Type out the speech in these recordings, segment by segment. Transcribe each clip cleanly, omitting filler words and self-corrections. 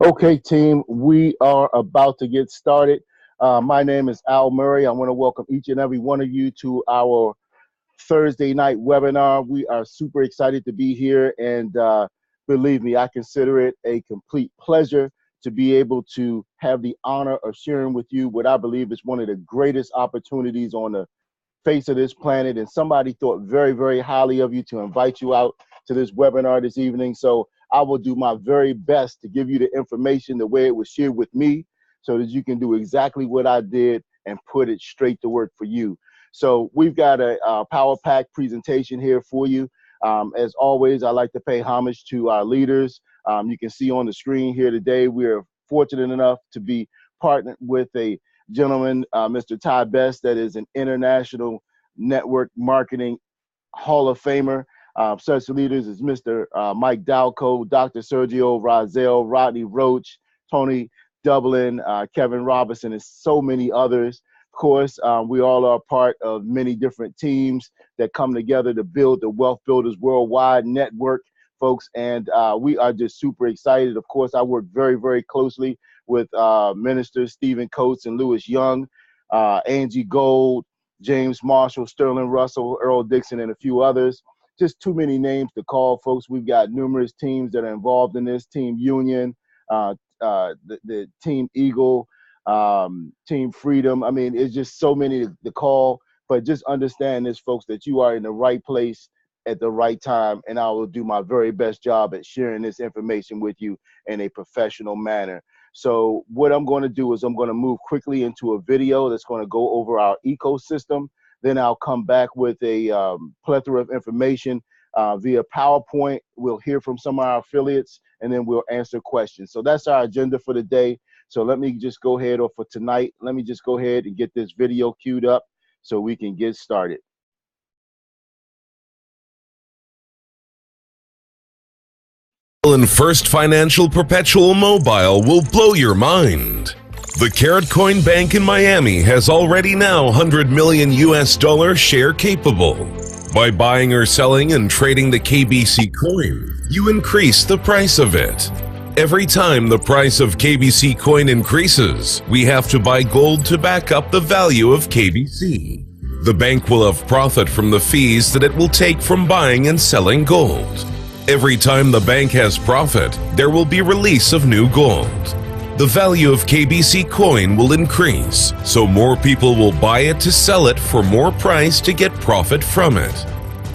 Okay, team, we are about to get started. My name is Al Murray. I want to welcome each and every one of you to our Thursday night webinar. We are super excited to be here, and believe me, I consider it a complete pleasure to be able to have the honor of sharing with you what I believe is one of the greatest opportunities on the face of this planet. And somebody thought very, very highly of you to invite you out to this webinar this evening. So I will do my very best to give you the information the way it was shared with me so that you can do exactly what I did and put it straight to work for you. So we've got a power pack presentation here for you. As always, I like to pay homage to our leaders. You can see on the screen here today, we are fortunate enough to be partnered with a gentleman, Mr. Ty Best, that is an international network marketing Hall of Famer. Such leaders as Mr. Mike Dalco, Dr. Sergio Rozelle, Rodney Roach, Tony Dublin, Kevin Robinson, and so many others. Of course, we all are part of many different teams that come together to build the Wealth Builders Worldwide Network, folks, and we are just super excited. Of course, I work very, very closely with Ministers Stephen Coates and Lewis Young, Angie Gold, James Marshall, Sterling Russell, Earl Dixon, and a few others. Just too many names to call, folks. We've got numerous teams that are involved in this. Team Union, the Team Eagle, Team Freedom. I mean, it's just so many to call. But just understand this, folks, that you are in the right place at the right time, and I will do my very best job at sharing this information with you in a professional manner. So what I'm going to do is I'm going to move quickly into a video that's going to go over our ecosystem. Then I'll come back with a plethora of information via PowerPoint. We'll hear from some of our affiliates, and then we'll answer questions. So that's our agenda for the day. So let me just go ahead, or for tonight, let me just go ahead and get this video queued up so we can get started. And First Financial Perpetual Mobile will blow your mind. The Karatbars Bank in Miami has already now $100 million share capable. By buying or selling and trading the KBC coin, you increase the price of it. Every time the price of KBC coin increases, we have to buy gold to back up the value of KBC. The bank will have profit from the fees that it will take from buying and selling gold. Every time the bank has profit, there will be release of new gold. The value of KBC coin will increase, so more people will buy it to sell it for more price to get profit from it.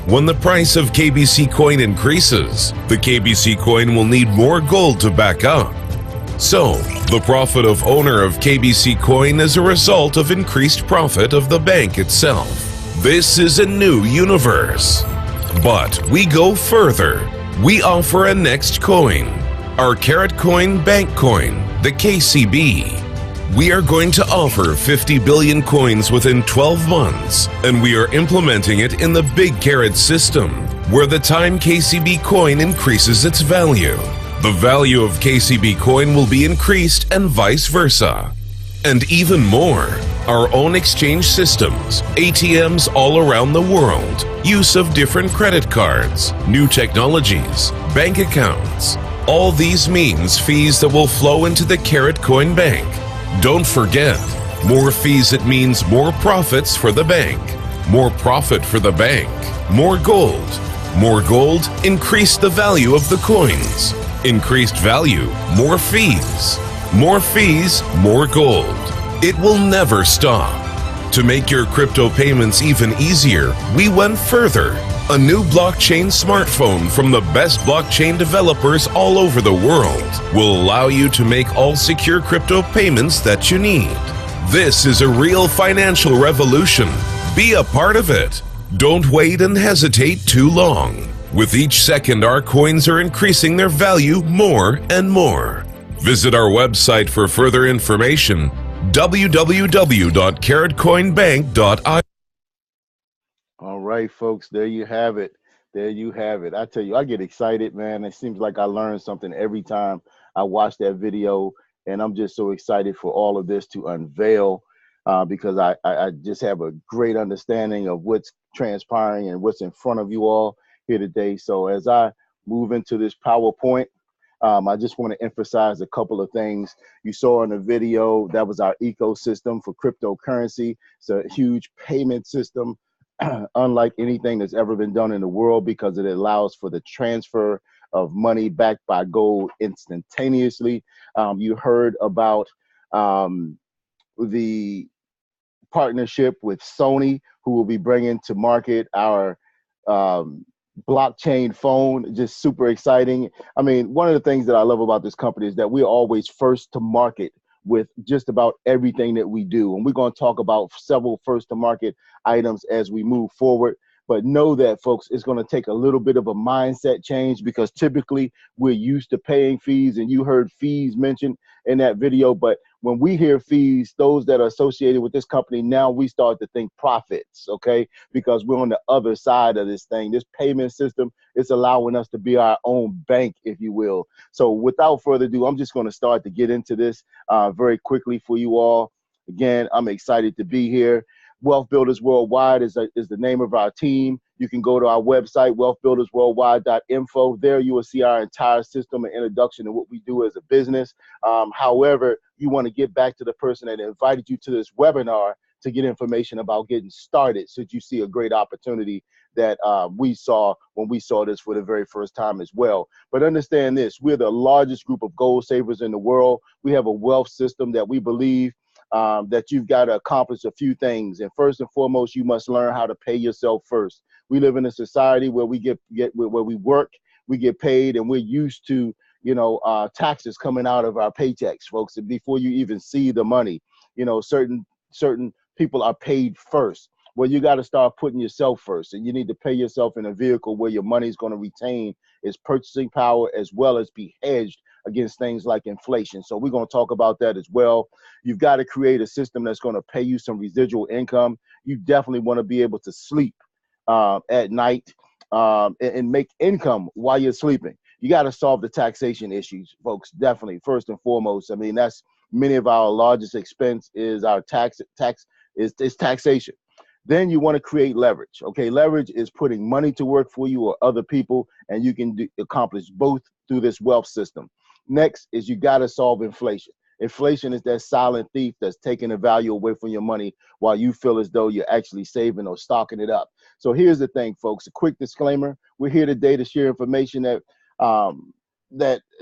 When the price of KBC coin increases, the KBC coin will need more gold to back up. So, the profit of owner of KBC coin is a result of increased profit of the bank itself. This is a new universe. But we go further. We offer a next coin, our Karatbars Bank coin, the KCB. We are going to offer 50 billion coins within 12 months, and we are implementing it in the Big Karat system, where the time KCB coin increases its value. The value of KCB coin will be increased and vice versa. And even more, our own exchange systems, ATMs all around the world, use of different credit cards, new technologies, bank accounts. All these means fees that will flow into the Karatbars Bank. Don't forget, more fees, it means more profits for the bank. More profit for the bank. More gold. More gold, increase the value of the coins. Increased value, more fees. More fees, more gold. It will never stop. To make your crypto payments even easier, we went further. A new blockchain smartphone from the best blockchain developers all over the world will allow you to make all secure crypto payments that you need. This is a real financial revolution. Be a part of it. Don't wait and hesitate too long. With each second, our coins are increasing their value more and more. Visit our website for further information, www.karatbars.io. All right, folks, there you have it. There you have it. I tell you, I get excited, man. It seems like I learn something every time I watch that video, and I'm just so excited for all of this to unveil because I just have a great understanding of what's transpiring and what's in front of you all here today. So as I move into this PowerPoint, I just want to emphasize a couple of things. You saw in the video, that was our ecosystem for cryptocurrency. It's a huge payment system, unlike anything that's ever been done in the world, because it allows for the transfer of money backed by gold instantaneously. You heard about the partnership with Sony, who will be bringing to market our blockchain phone. Just super exciting. I mean, one of the things that I love about this company is that we're always first to market with just about everything that we do. And we're going to talk about several first to market items as we move forward. But know that, folks, it's going to take a little bit of a mindset change, because typically we're used to paying fees, and you heard fees mentioned in that video. But when we hear fees, those that are associated with this company, now we start to think profits, okay? Because we're on the other side of this thing. This payment system is allowing us to be our own bank, if you will. So without further ado, I'm just going to start to get into this very quickly for you all. Again, I'm excited to be here. Wealth Builders Worldwide is the name of our team. You can go to our website, wealthbuildersworldwide.info. There you will see our entire system and introduction to what we do as a business. However, you want to get back to the person that invited you to this webinar to get information about getting started, should you see a great opportunity that we saw when we saw this for the very first time as well. But understand this, we're the largest group of gold savers in the world. We have a wealth system that we believe that you've got to accomplish a few things. And first and foremost, you must learn how to pay yourself first. We live in a society where we where we work, we get paid, and we're used to, you know, taxes coming out of our paychecks, folks. And before you even see the money, you know, certain people are paid first. Well, you got to start putting yourself first, and you need to pay yourself in a vehicle where your money is going to retain its purchasing power, as well as be hedged against things like inflation. So we're going to talk about that as well. You've got to create a system that's going to pay you some residual income. You definitely want to be able to sleep at night and make income while you're sleeping. You got to solve the taxation issues, folks. Definitely, first and foremost. I mean, that's many of our largest expense is our taxation. Then you want to create leverage. Okay, leverage is putting money to work for you or other people, and you can accomplish both through this wealth system. Next is you got to solve inflation. Inflation is that silent thief that's taking the value away from your money while you feel as though you're actually saving or stocking it up. So here's the thing, folks. A quick disclaimer: we're here today to share information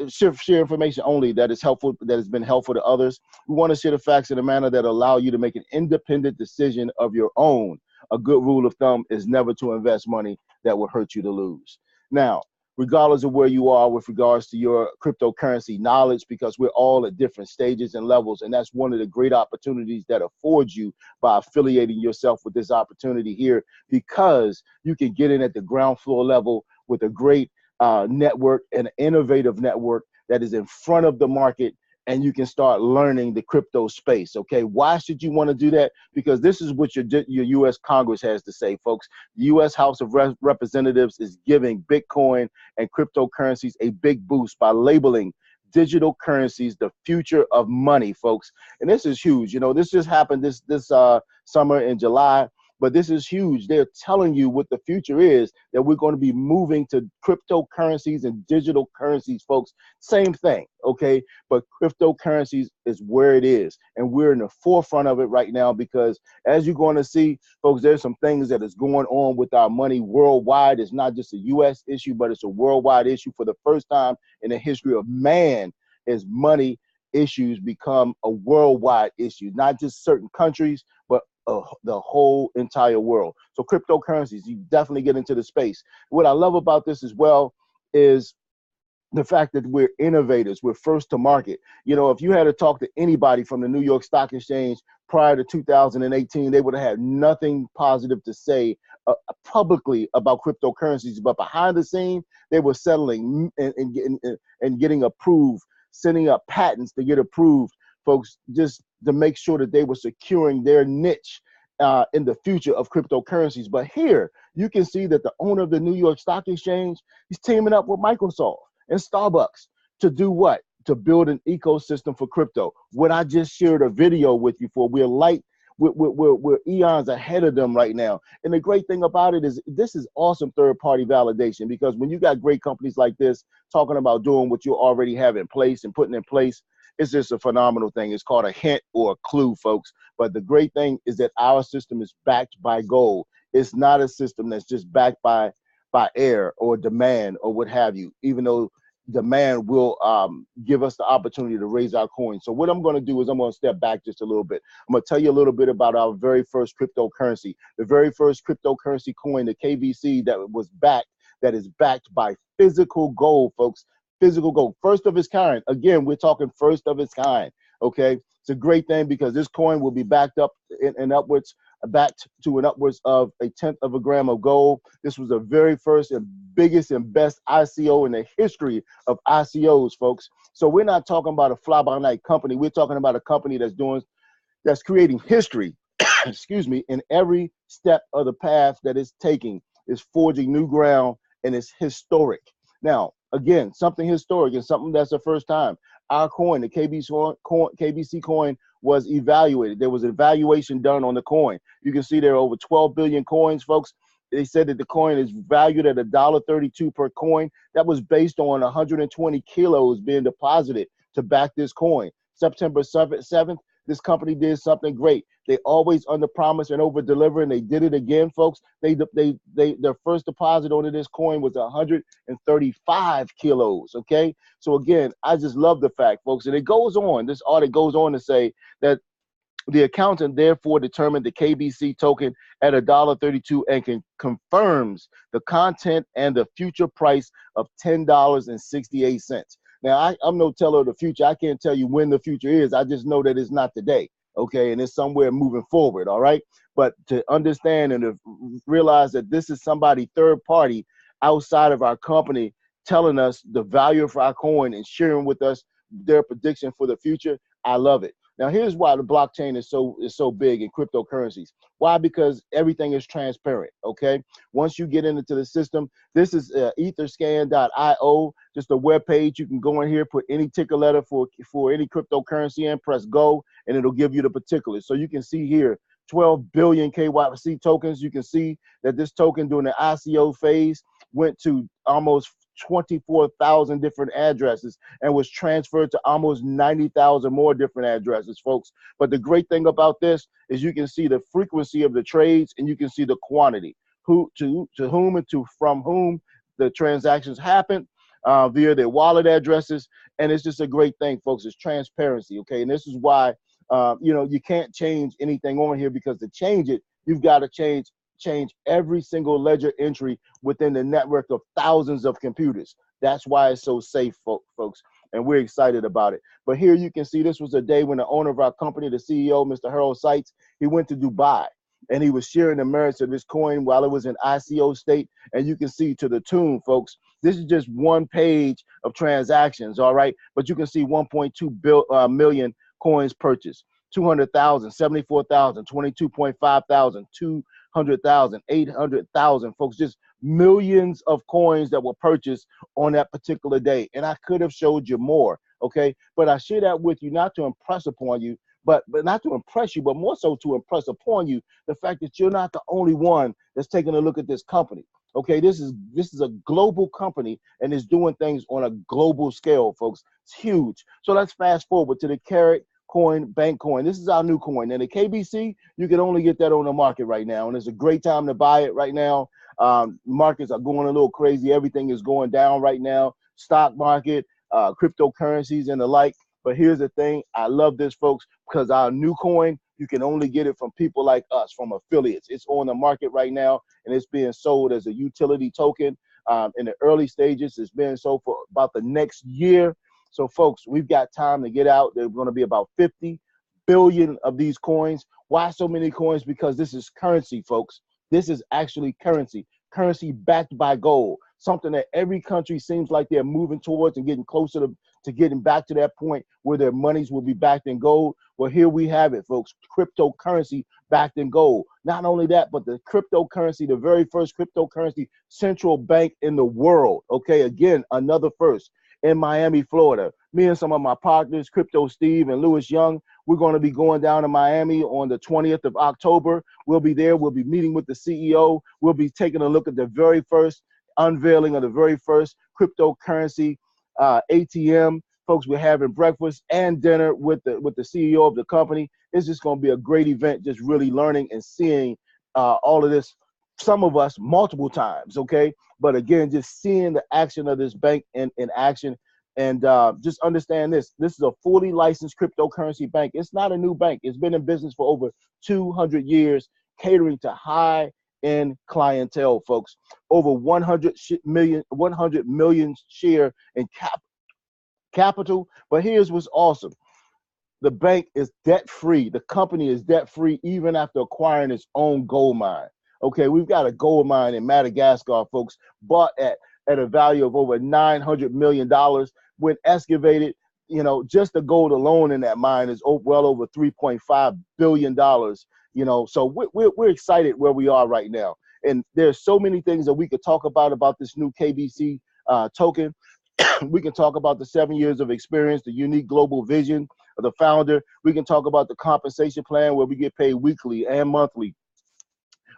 share information only that is helpful, that has been helpful to others. We want to share the facts in a manner that allow you to make an independent decision of your own. A good rule of thumb is never to invest money that will hurt you to lose. Now, regardless of where you are with regards to your cryptocurrency knowledge, because we're all at different stages and levels, and that's one of the great opportunities that affords you by affiliating yourself with this opportunity here, because you can get in at the ground floor level with a great network, an innovative network that is in front of the market, and you can start learning the crypto space. Okay, why should you want to do that? Because this is what your U.S. Congress has to say, folks. The U.S. House of Representatives is giving Bitcoin and cryptocurrencies a big boost by labeling digital currencies the future of money, folks. And this is huge. You know, this just happened this summer in July. But this is huge. They're telling you what the future is, that we're going to be moving to cryptocurrencies and digital currencies, folks. Same thing, okay? But cryptocurrencies is where it is. And we're in the forefront of it right now, because as you're going to see, folks, there's some things that is going on with our money worldwide. It's not just a U.S. issue, but it's a worldwide issue. For the first time in the history of man, is money issues become a worldwide issue, not just certain countries, but the whole entire world. So cryptocurrencies, you definitely get into the space. What I love about this as well is the fact that we're innovators, we're first to market. You know, if you had to talk to anybody from the New York Stock Exchange prior to 2018, they would have had nothing positive to say publicly about cryptocurrencies. But behind the scene, they were settling and getting approved, sending up patents to get approved, folks, just to make sure that they were securing their niche in the future of cryptocurrencies. But here, you can see that the owner of the New York Stock Exchange is teaming up with Microsoft and Starbucks to do what? To build an ecosystem for crypto. What I just shared a video with you for, we're We're eons ahead of them right now. And the great thing about it is this is awesome third-party validation, because when you got great companies like this talking about doing what you already have in place and putting in place, it's just a phenomenal thing. It's called a hint or a clue, folks. But the great thing is that our system is backed by gold. It's not a system that's just backed by air or demand or what have you, even though demand will give us the opportunity to raise our coins. So what I'm going to do is I'm going to step back just a little bit. I'm going to tell you a little bit about our very first cryptocurrency. The very first cryptocurrency coin, the KBC, that is backed by physical gold, folks. Physical gold, first of its kind. Again, we're talking first of its kind. Okay, it's a great thing because this coin will be backed up and upwards, backed to an upwards of 1/10 of a gram of gold. This was the very first and biggest and best ICO in the history of ICOs, folks. So we're not talking about a fly-by-night company. We're talking about a company that's creating history, excuse me, in every step of the path that it's taking. Is forging new ground, and it's historic. Now, again, something historic and something that's the first time. Our coin, the KBC coin, was evaluated. There was an evaluation done on the coin. You can see there are over 12 billion coins, folks. They said that the coin is valued at $1.32 per coin. That was based on 120 kilos being deposited to back this coin. September 7th, this company did something great. They always under promise and over deliver, and they did it again, folks. Their first deposit onto this coin was 135 kilos. Okay, so again, I just love the fact, folks, and it goes on. This audit goes on to say that the accountant therefore determined the KBC token at $1.32 and confirms the content and the future price of $10.68. Now, I'm no teller of the future. I can't tell you when the future is. I just know that it's not today, okay? And it's somewhere moving forward, all right? But to understand and to realize that this is somebody third party outside of our company telling us the value of our coin and sharing with us their prediction for the future, I love it. Now, here's why the blockchain is so big in cryptocurrencies. Why? Because everything is transparent, okay? Once you get into the system, this is etherscan.io, just a web page. You can go in here, put any ticker letter for any cryptocurrency in, press go, and it'll give you the particulars. So you can see here, 12 billion KYC tokens. You can see that this token during the ICO phase went to almost 24,000 different addresses and was transferred to almost 90,000 more different addresses, folks. But the great thing about this is you can see the frequency of the trades and you can see the quantity, who to whom and from whom the transactions happen via their wallet addresses. And it's just a great thing, folks. It's transparency, okay? And this is why you can't change anything on here, because to change it, you've got to change every single ledger entry within the network of thousands of computers. That's why it's so safe, folks, and we're excited about it. But here you can see this was a day when the owner of our company, the CEO, Mr. Harold Seitz, he went to Dubai, and he was sharing the merits of this coin while it was in ICO state. And you can see to the tune, folks, this is just one page of transactions, all right? But you can see 1.2 million coins purchased, 200,000, 74,000, 22.5 thousand, 200,000, 800,000, folks, just millions of coins that were purchased on that particular day. And I could have showed you more, okay? But I share that with you not to impress upon you, but not to impress you, but more so to impress upon you the fact that you're not the only one that's taking a look at this company. Okay, this is a global company and is doing things on a global scale, folks. It's huge. So let's fast forward to the Karatbars bank coin. This is our new coin. And the KBC, you can only get that on the market right now. And it's a great time to buy it right now. Markets are going a little crazy. Everything is going down right now. Stock market, cryptocurrencies and the like. But here's the thing. I love this, folks, because our new coin, you can only get it from people like us, from affiliates. It's on the market right now, and it's being sold as a utility token. In the early stages, it's being sold for about the next year. So, folks, we've got time to get out. There's going to be about 50 billion of these coins. Why so many coins? Because this is currency, folks. This is actually currency backed by gold, something that every country seems like they're moving towards and getting closer to getting back to that point where their monies will be backed in gold. Well, here we have it, folks, cryptocurrency backed in gold. Not only that, but the cryptocurrency, the very first cryptocurrency central bank in the world. Okay, again, another first. in Miami, Florida. Me and some of my partners, Crypto Steve and Lewis Young, we're going to be going down to Miami on the 20th of October. We'll be there. We'll be meeting with the CEO. We'll be taking a look at the very first unveiling of the very first cryptocurrency ATM. Folks, we're having breakfast and dinner with the CEO of the company. It's just going to be a great event, just really learning and seeing all of this, some of us multiple times, okay? But again, just seeing the action of this bank in action. And just understand this is a fully licensed cryptocurrency bank. It's not a new bank. It's been in business for over 200 years, catering to high-end clientele, folks. Over 100 million share in capital. But here's what's awesome. The bank is debt-free. The company is debt-free even after acquiring its own gold mine. Okay, we've got a gold mine in Madagascar, folks, bought at a value of over $900 million. When excavated, you know, just the gold alone in that mine is well over $3.5 billion, you know. So we're excited where we are right now. And there's so many things that we could talk about this new KBC token. We can talk about the 7 years of experience, the unique global vision of the founder. We can talk about the compensation plan where we get paid weekly and monthly.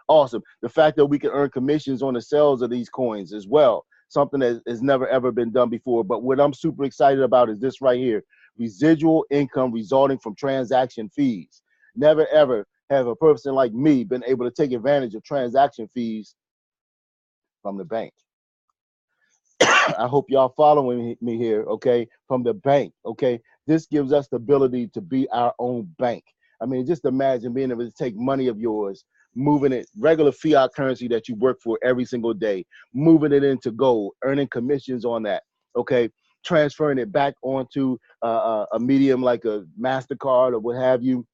Awesome. The fact that we can earn commissions on the sales of these coins as well. Something that has never, ever been done before. But what I'm super excited about is this right here. Residual income resulting from transaction fees. Never, ever have a person like me been able to take advantage of transaction fees from the bank. I hope y'all following me here, okay? From the bank, okay? This gives us the ability to be our own bank. I mean, just imagine being able to take money of yours, moving it, regular fiat currency that you work for every single day, moving it into gold, earning commissions on that, okay? Transferring it back onto a medium like a MasterCard or what have you,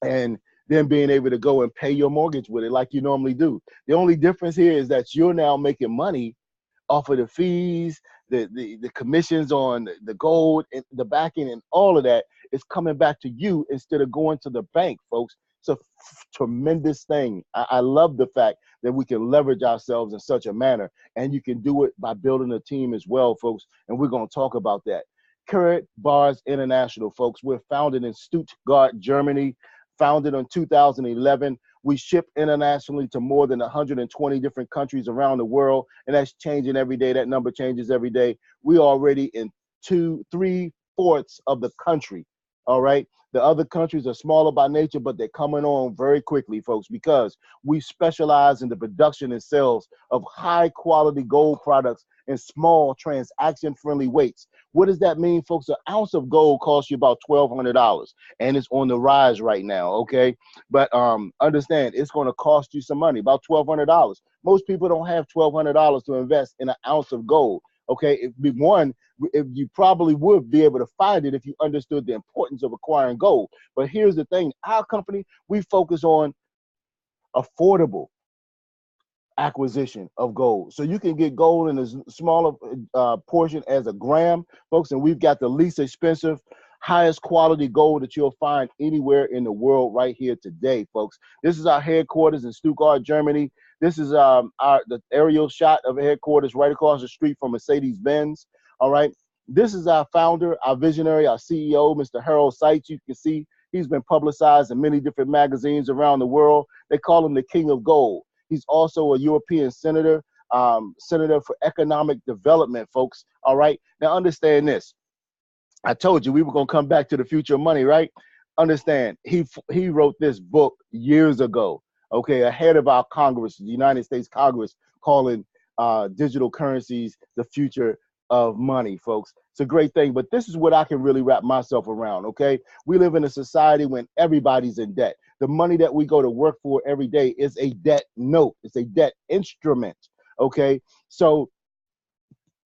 and then being able to go and pay your mortgage with it like you normally do. The only difference here is that you're now making money off of the fees, the commissions on the gold, and the backing, and all of that is coming back to you instead of going to the bank, folks. It's a tremendous thing. I love the fact that we can leverage ourselves in such a manner, and you can do it by building a team as well, folks, and we're going to talk about that. Karatbars International, folks. We're founded in Stuttgart, Germany, founded in 2011. We ship internationally to more than 120 different countries around the world, and that's changing every day. That number changes every day. We're already in 3/4 of the country, all right? The other countries are smaller by nature, but they're coming on very quickly, folks, because we specialize in the production and sales of high-quality gold products in small transaction-friendly weights. What does that mean, folks? An ounce of gold costs you about $1,200, and it's on the rise right now, okay? But understand, it's going to cost you some money, about $1,200. Most people don't have $1,200 to invest in an ounce of gold, okay? If you probably would be able to find it if you understood the importance of acquiring gold. But here's the thing, our company, we focus on affordable acquisition of gold. So you can get gold in as small a portion as a gram, folks, and we've got the least expensive, highest quality gold that you'll find anywhere in the world right here today, folks. This is our headquarters in Stuttgart, Germany. This is the aerial shot of headquarters right across the street from Mercedes-Benz. All right. This is our founder, our visionary, our CEO, Mr. Harold Seitz. You can see he's been publicized in many different magazines around the world. They call him the King of Gold. He's also a European senator, senator for economic development, folks. All right. Now understand this. I told you we were going to come back to the future of money, right? Understand, he wrote this book years ago, okay, ahead of our Congress, the United States Congress, calling digital currencies the future of money, folks. It's a great thing, but this is what I can really wrap myself around, okay? We live in a society when everybody's in debt. The money that we go to work for every day is a debt note. It's a debt instrument, okay? So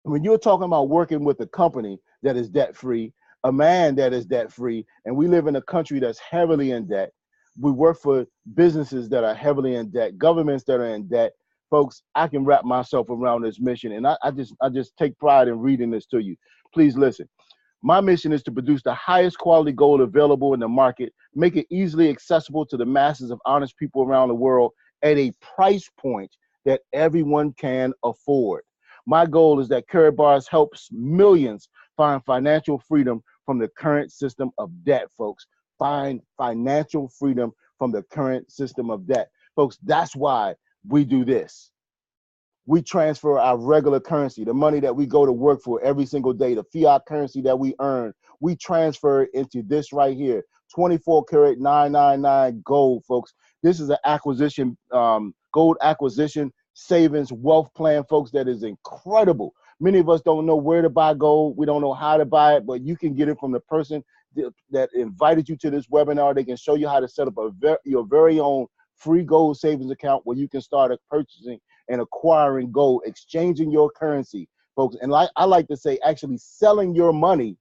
when you're talking about working with a company that is debt-free, a man that is debt-free, and we live in a country that's heavily in debt, we work for businesses that are heavily in debt, governments that are in debt, folks, I can wrap myself around this mission, and I just take pride in reading this to you. Please listen. My mission is to produce the highest quality gold available in the market, make it easily accessible to the masses of honest people around the world at a price point that everyone can afford. My goal is that Karatbars helps millions find financial freedom from the current system of debt, folks. Find financial freedom from the current system of debt. Folks, that's why we do this. We transfer our regular currency, the money that we go to work for every single day, the fiat currency that we earn, we transfer it into this right here, 24 karat 999 gold, folks. This is an acquisition, gold acquisition savings wealth plan, folks, that is incredible. Many of us don't know where to buy gold. We don't know how to buy it, but you can get it from the person that invited you to this webinar. They can show you how to set up your very own free gold savings account where you can start purchasing and acquiring gold, exchanging your currency, folks. And I like to say, actually selling your money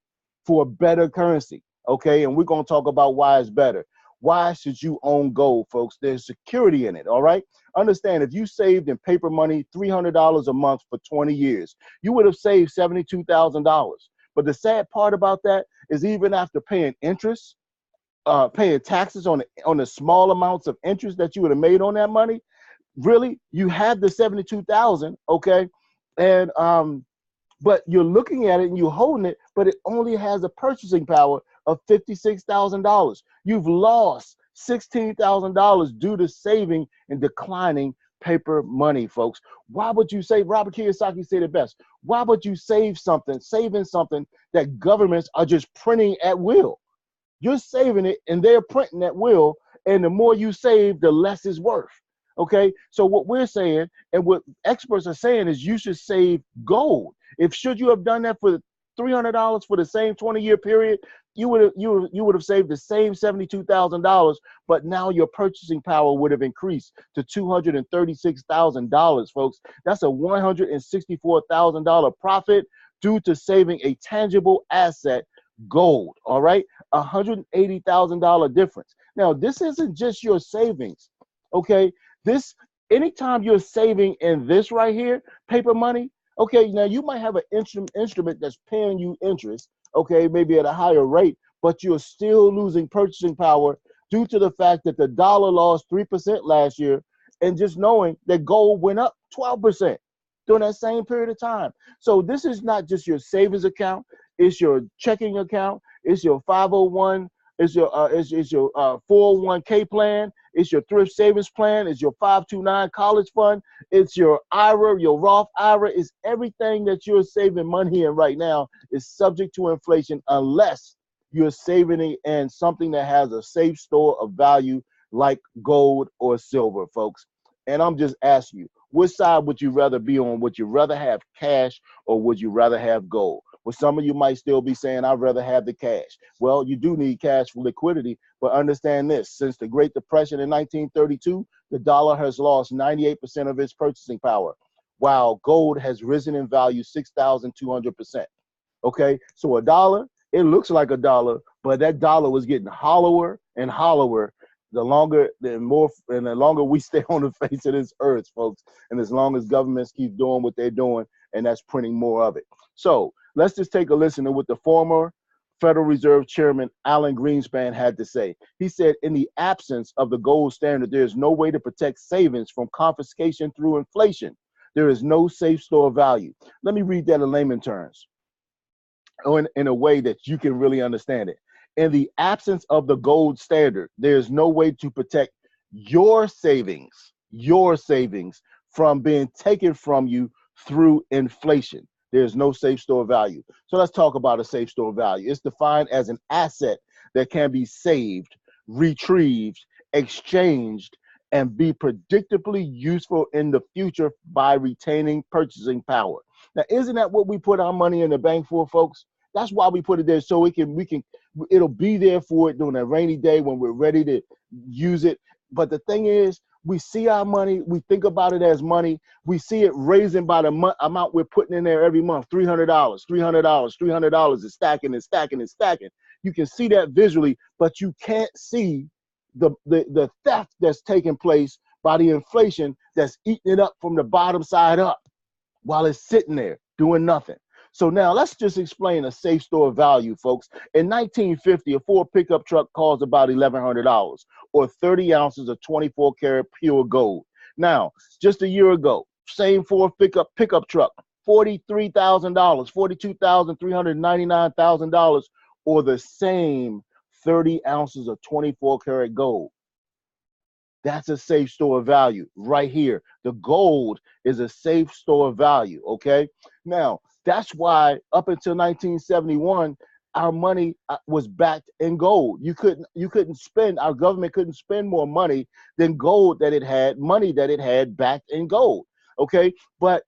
for a better currency, okay? And we're gonna talk about why it's better. Why should you own gold, folks? There's security in it, all right? Understand, if you saved in paper money $300 a month for 20 years, you would have saved $72,000. But the sad part about that is even after paying interest, paying taxes on the small amounts of interest that you would have made on that money, really, you have the 72,000, okay? And but you're looking at it and you're holding it, but it only has a purchasing power of $56,000. You've lost $16,000 due to saving and declining paper money, folks. Why would you save? Robert Kiyosaki said it best. Why would you saving something that governments are just printing at will? You're saving it and they're printing at will, and the more you save, the less it's worth. Okay, so what we're saying and what experts are saying is you should save gold. Should you have done that for $300 for the same 20-year period, you would have saved the same $72,000, but now your purchasing power would have increased to $236,000, folks. That's a $164,000 profit due to saving a tangible asset, gold. All right, $180,000 difference. Now, this isn't just your savings. Okay, anytime you're saving in this right here, paper money, okay, now you might have an instrument that's paying you interest, okay, maybe at a higher rate, but you're still losing purchasing power due to the fact that the dollar lost 3% last year, and just knowing that gold went up 12% during that same period of time. So this is not just your savings account, it's your checking account, it's your 501, it's your 401k plan, it's your thrift savings plan, it's your 529 college fund, it's your IRA, your Roth IRA. It's everything that you're saving money in right now is subject to inflation unless you're saving it in something that has a safe store of value like gold or silver, folks. And I'm just asking you, which side would you rather be on? Would you rather have cash or would you rather have gold? Well, some of you might still be saying, I'd rather have the cash. Well, you do need cash for liquidity, but understand this. Since the Great Depression in 1932, the dollar has lost 98% of its purchasing power, while gold has risen in value 6,200%. Okay, so a dollar, it looks like a dollar, but that dollar was getting hollower and hollower the longer we stay on the face of this earth, folks, and as long as governments keep doing what they're doing, and that's printing more of it. So let's just take a listen to what the former Federal Reserve Chairman Alan Greenspan had to say. He said, in the absence of the gold standard, there is no way to protect savings from confiscation through inflation. There is no safe store of value. Let me read that in layman terms, in a way that you can really understand it. In the absence of the gold standard, there's no way to protect your savings from being taken from you through inflation. There's no safe store of value. So let's talk about a safe store of value. It's defined as an asset that can be saved, retrieved, exchanged, and be predictably useful in the future by retaining purchasing power. Now, isn't that what we put our money in the bank for, folks? That's why we put it there, so it'll be there for it during a rainy day when we're ready to use it. But the thing is, we see our money, we think about it as money, we see it raising by the amount we're putting in there every month, $300, $300 is stacking and stacking and stacking. You can see that visually, but you can't see the theft that's taking place by the inflation that's eating it up from the bottom side up while it's sitting there doing nothing. So now let's just explain a safe store of value, folks. In 1950, a Ford pickup truck cost about $1,100 or 30 ounces of 24 karat pure gold. Now, just a year ago, same Ford pickup truck, $43,000, $42,399,000, or the same 30 ounces of 24 karat gold. That's a safe store of value right here. The gold is a safe store of value, okay? Now, that's why up until 1971, our money was backed in gold. You couldn't spend, our government couldn't spend more money than gold that it had, money that it had backed in gold, okay? But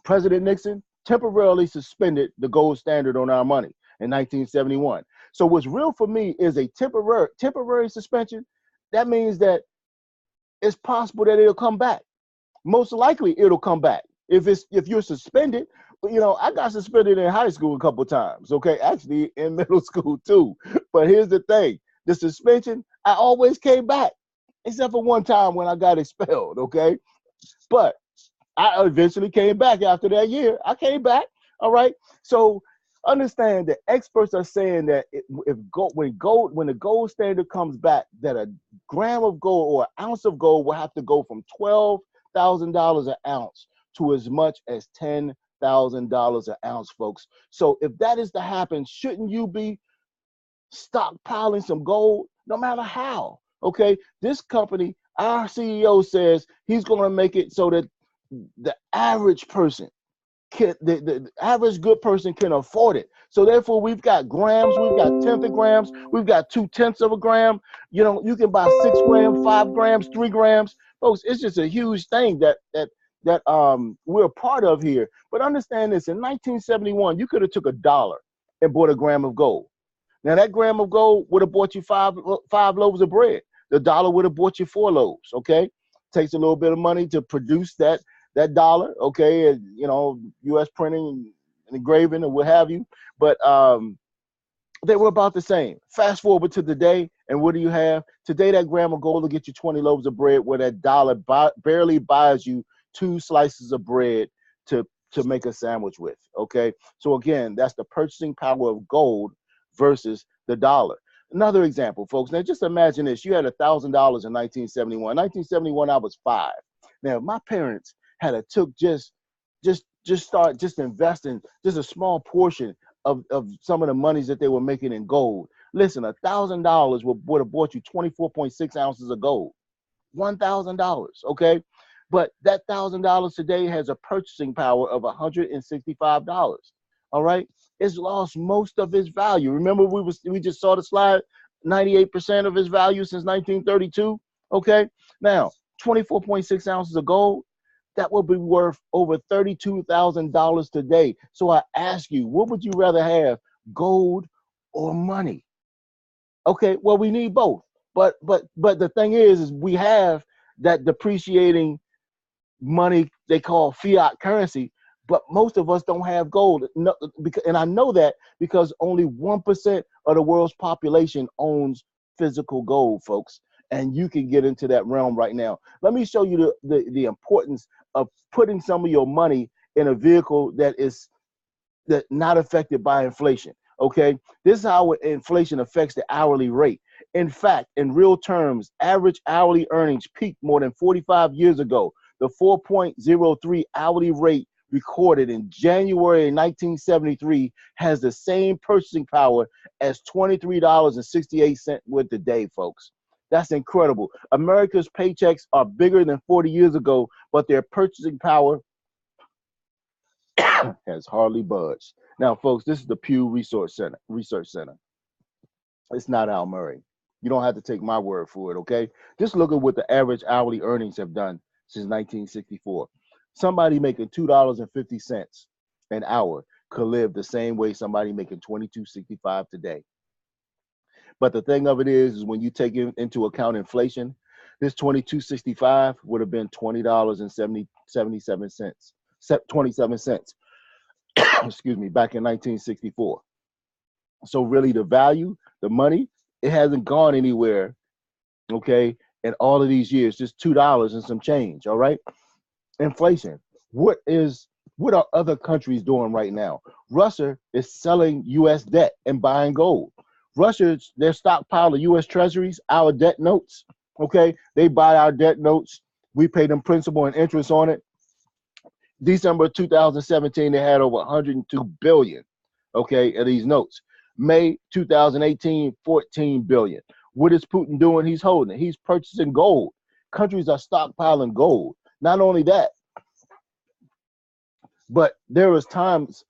President Nixon temporarily suspended the gold standard on our money in 1971. So what's real for me is a temporary suspension. That means that it's possible that it'll come back. Most likely it'll come back. If you're suspended, you know, I got suspended in high school a couple of times, okay? Actually in middle school too. But here's the thing, the suspension, I always came back, except for one time when I got expelled, okay? But I eventually came back after that year. I came back, all right? So understand that experts are saying that when the gold standard comes back, that a gram of gold or an ounce of gold will have to go from $12,000 an ounce to as much as $10,000 an ounce, folks. So if that is to happen, shouldn't you be stockpiling some gold, no matter how? Okay, this company, our CEO says he's going to make it so that the average person the average good person can afford it. So therefore, we've got grams, we've got tenth of grams, we've got 2/10 of a gram. You know, you can buy 6 grams, 5 grams, 3 grams, folks. It's just a huge thing that we're a part of here. But understand this: in 1971, you could have took $1 and bought a gram of gold. Now that gram of gold would have bought you five loaves of bread. The dollar would have bought you 4 loaves. Okay, takes a little bit of money to produce that dollar, okay, and, you know, U.S. printing and engraving and what have you, but they were about the same. Fast forward to today, and what do you have? Today, that gram of gold will get you 20 loaves of bread, where that dollar barely buys you 2 slices of bread to make a sandwich with, okay? So again, that's the purchasing power of gold versus the dollar. Another example, folks, now just imagine this. You had $1,000 in 1971. 1971, I was 5. Now, my parents had a took just investing just a small portion of some of the monies that they were making in gold. Listen, $1,000 would have bought you 24.6 ounces of gold. $1,000, okay? But that $1,000 today has a purchasing power of $165. All right, it's lost most of its value. Remember, we just saw the slide, 98% of its value since 1932. Okay, now 24.6 ounces of gold, that will be worth over $32,000 today. So I ask you, what would you rather have, gold or money? Okay, well, we need both. But the thing is we have that depreciating money they call fiat currency, but most of us don't have gold. No, and I know that because only 1% of the world's population owns physical gold, folks. And you can get into that realm right now. Let me show you the importance of putting some of your money in a vehicle that is not affected by inflation. Okay, this is how inflation affects the hourly rate. In fact, in real terms, average hourly earnings peaked more than 45 years ago. The 4.03 hourly rate recorded in January 1973 has the same purchasing power as $23.68 worth today, folks. That's incredible. America's paychecks are bigger than 40 years ago, but their purchasing power has hardly budged. Now, folks, this is the Pew Research Center. It's not Al Murray. You don't have to take my word for it, okay? Just look at what the average hourly earnings have done since 1964. Somebody making $2.50 an hour could live the same way somebody making $22.65 today. But the thing of it is when you take into account inflation, this $22.65 would have been $20.77. Excuse me, back in 1964. So really the value, the money, it hasn't gone anywhere, okay, in all of these years, just $2 and some change, all right? Inflation. What are other countries doing right now? Russia is selling U.S. debt and buying gold. Russia, their stockpile of U.S. treasuries, our debt notes, okay? They buy our debt notes. We pay them principal and interest on it. December 2017, they had over 102 billion, okay, of these notes. May 2018, 14 billion. What is Putin doing? He's holding it. He's purchasing gold. Countries are stockpiling gold. Not only that, but there was times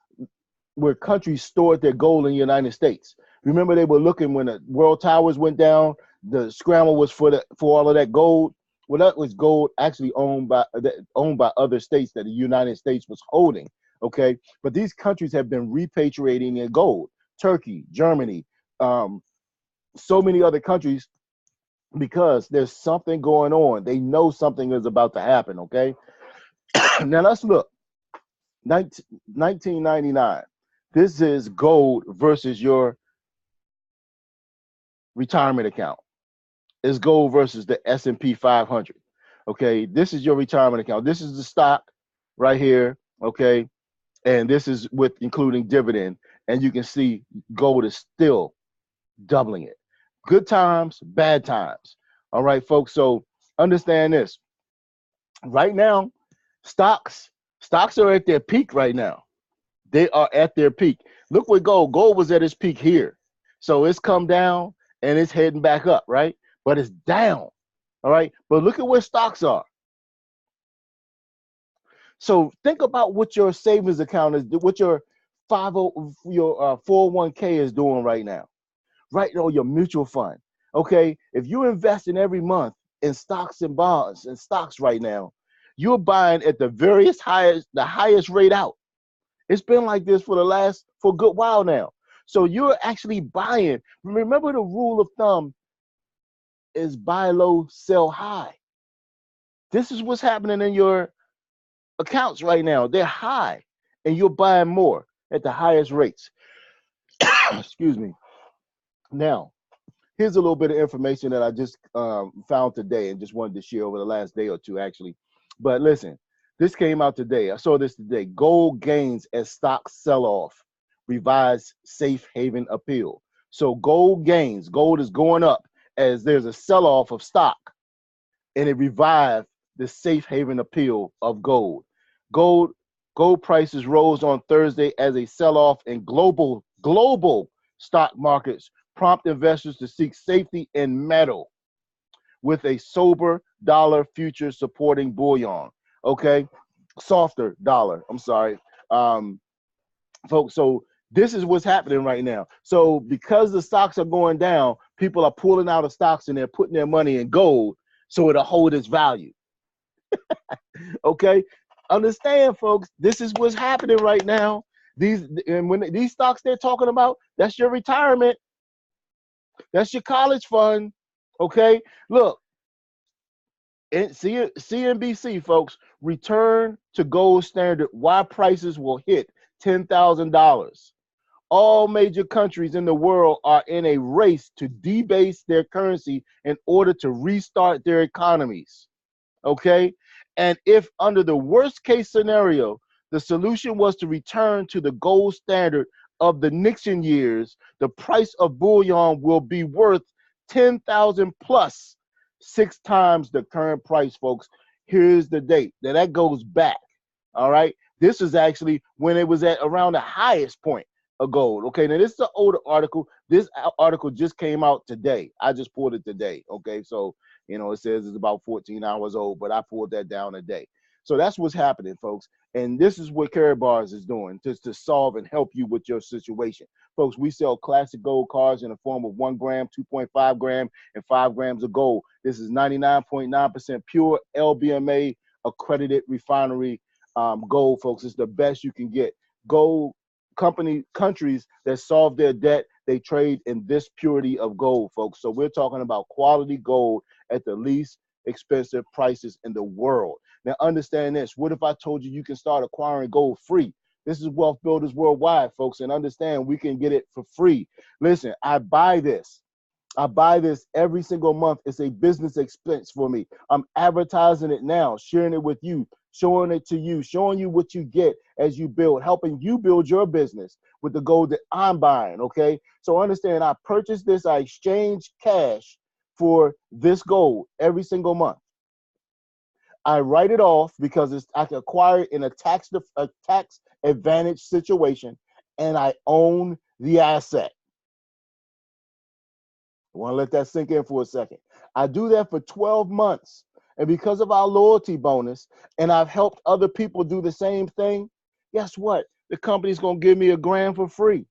where countries stored their gold in the United States. Remember, they were looking when the world towers went down. The scramble was for all of that gold. Well, that was gold actually owned by other states that the United States was holding. Okay, but these countries have been repatriating their gold. Turkey, Germany, so many other countries, because there's something going on. They know something is about to happen. Okay, now let's look. 1999. This is gold versus your retirement account. It's gold versus the S&P 500. Okay, this is your retirement account. This is the stock right here. Okay, and this is with including dividend. And you can see gold is still doubling it. Good times, bad times. All right, folks. So understand this. Right now, stocks are at their peak right now. They are at their peak. Look where gold was at its peak here. So it's come down and it's heading back up, right? But it's down, all right? But look at where stocks are. So think about what your savings account is, what your 401k is doing right now, right? Or your mutual fund, okay? If you're investing every month in stocks and bonds and stocks right now, you're buying at the highest rate out. It's been like this for a good while now. So you're actually buying. Remember, the rule of thumb is buy low, sell high. This is what's happening in your accounts right now. They're high, and you're buying more at the highest rates. Excuse me. Now, here's a little bit of information that I just found today and just wanted to share over the last day or two, actually. But listen, this came out today. I saw this today. Gold gains as stock sell-off. Revised safe haven appeal. So gold gains. Gold is going up as there's a sell-off of stock, and it revived the safe haven appeal of gold. Gold prices rose on Thursday as a sell-off in global stock markets prompt investors to seek safety in metal, with a sober dollar future supporting bullion. Okay, softer dollar. I'm sorry, folks. So this is what's happening right now. So because the stocks are going down, people are pulling out of stocks and they're putting their money in gold so it'll hold its value. Okay, understand, folks. This is what's happening right now. These stocks they're talking about, that's your retirement. That's your college fund. Okay, look. CNBC, folks, return to gold standard. Why prices will hit $10,000. All major countries in the world are in a race to debase their currency in order to restart their economies. Okay? And if under the worst case scenario, the solution was to return to the gold standard of the Nixon years, the price of bullion will be worth 10,000 plus, 6 times the current price, folks. Here's the date. Now that goes back. All right. This is actually when it was at around the highest point of gold. Okay. Now this is an older article. This article just came out today. I just pulled it today. Okay. So, it says it's about 14 hours old, but I pulled that down today. So that's what's happening, folks. And this is what Karatbars is doing to solve and help you with your situation. Folks, we sell classic gold cards in the form of 1 gram, 2.5 gram, and 5 grams of gold. This is 99.9% pure LBMA accredited refinery gold, folks. It's the best you can get. Gold countries that solve their debt, they trade in this purity of gold, folks. So we're talking about quality gold at the least expensive prices in the world. Now understand this. What if I told you can start acquiring gold free? This is Wealth Builders Worldwide, folks, and understand we can get it for free. Listen, I buy this every single month. It's a business expense for me. I'm advertising it now, sharing it with you, showing it to you, showing you what you get as you build, helping you build your business with the gold that I'm buying, okay? So understand, I purchase this, I exchange cash for this gold every single month. I write it off because I can acquire it in a tax advantage situation, and I own the asset. I want to let that sink in for a second. I do that for 12 months. And because of our loyalty bonus, and I've helped other people do the same thing, guess what? The company's going to give me $1,000 for free.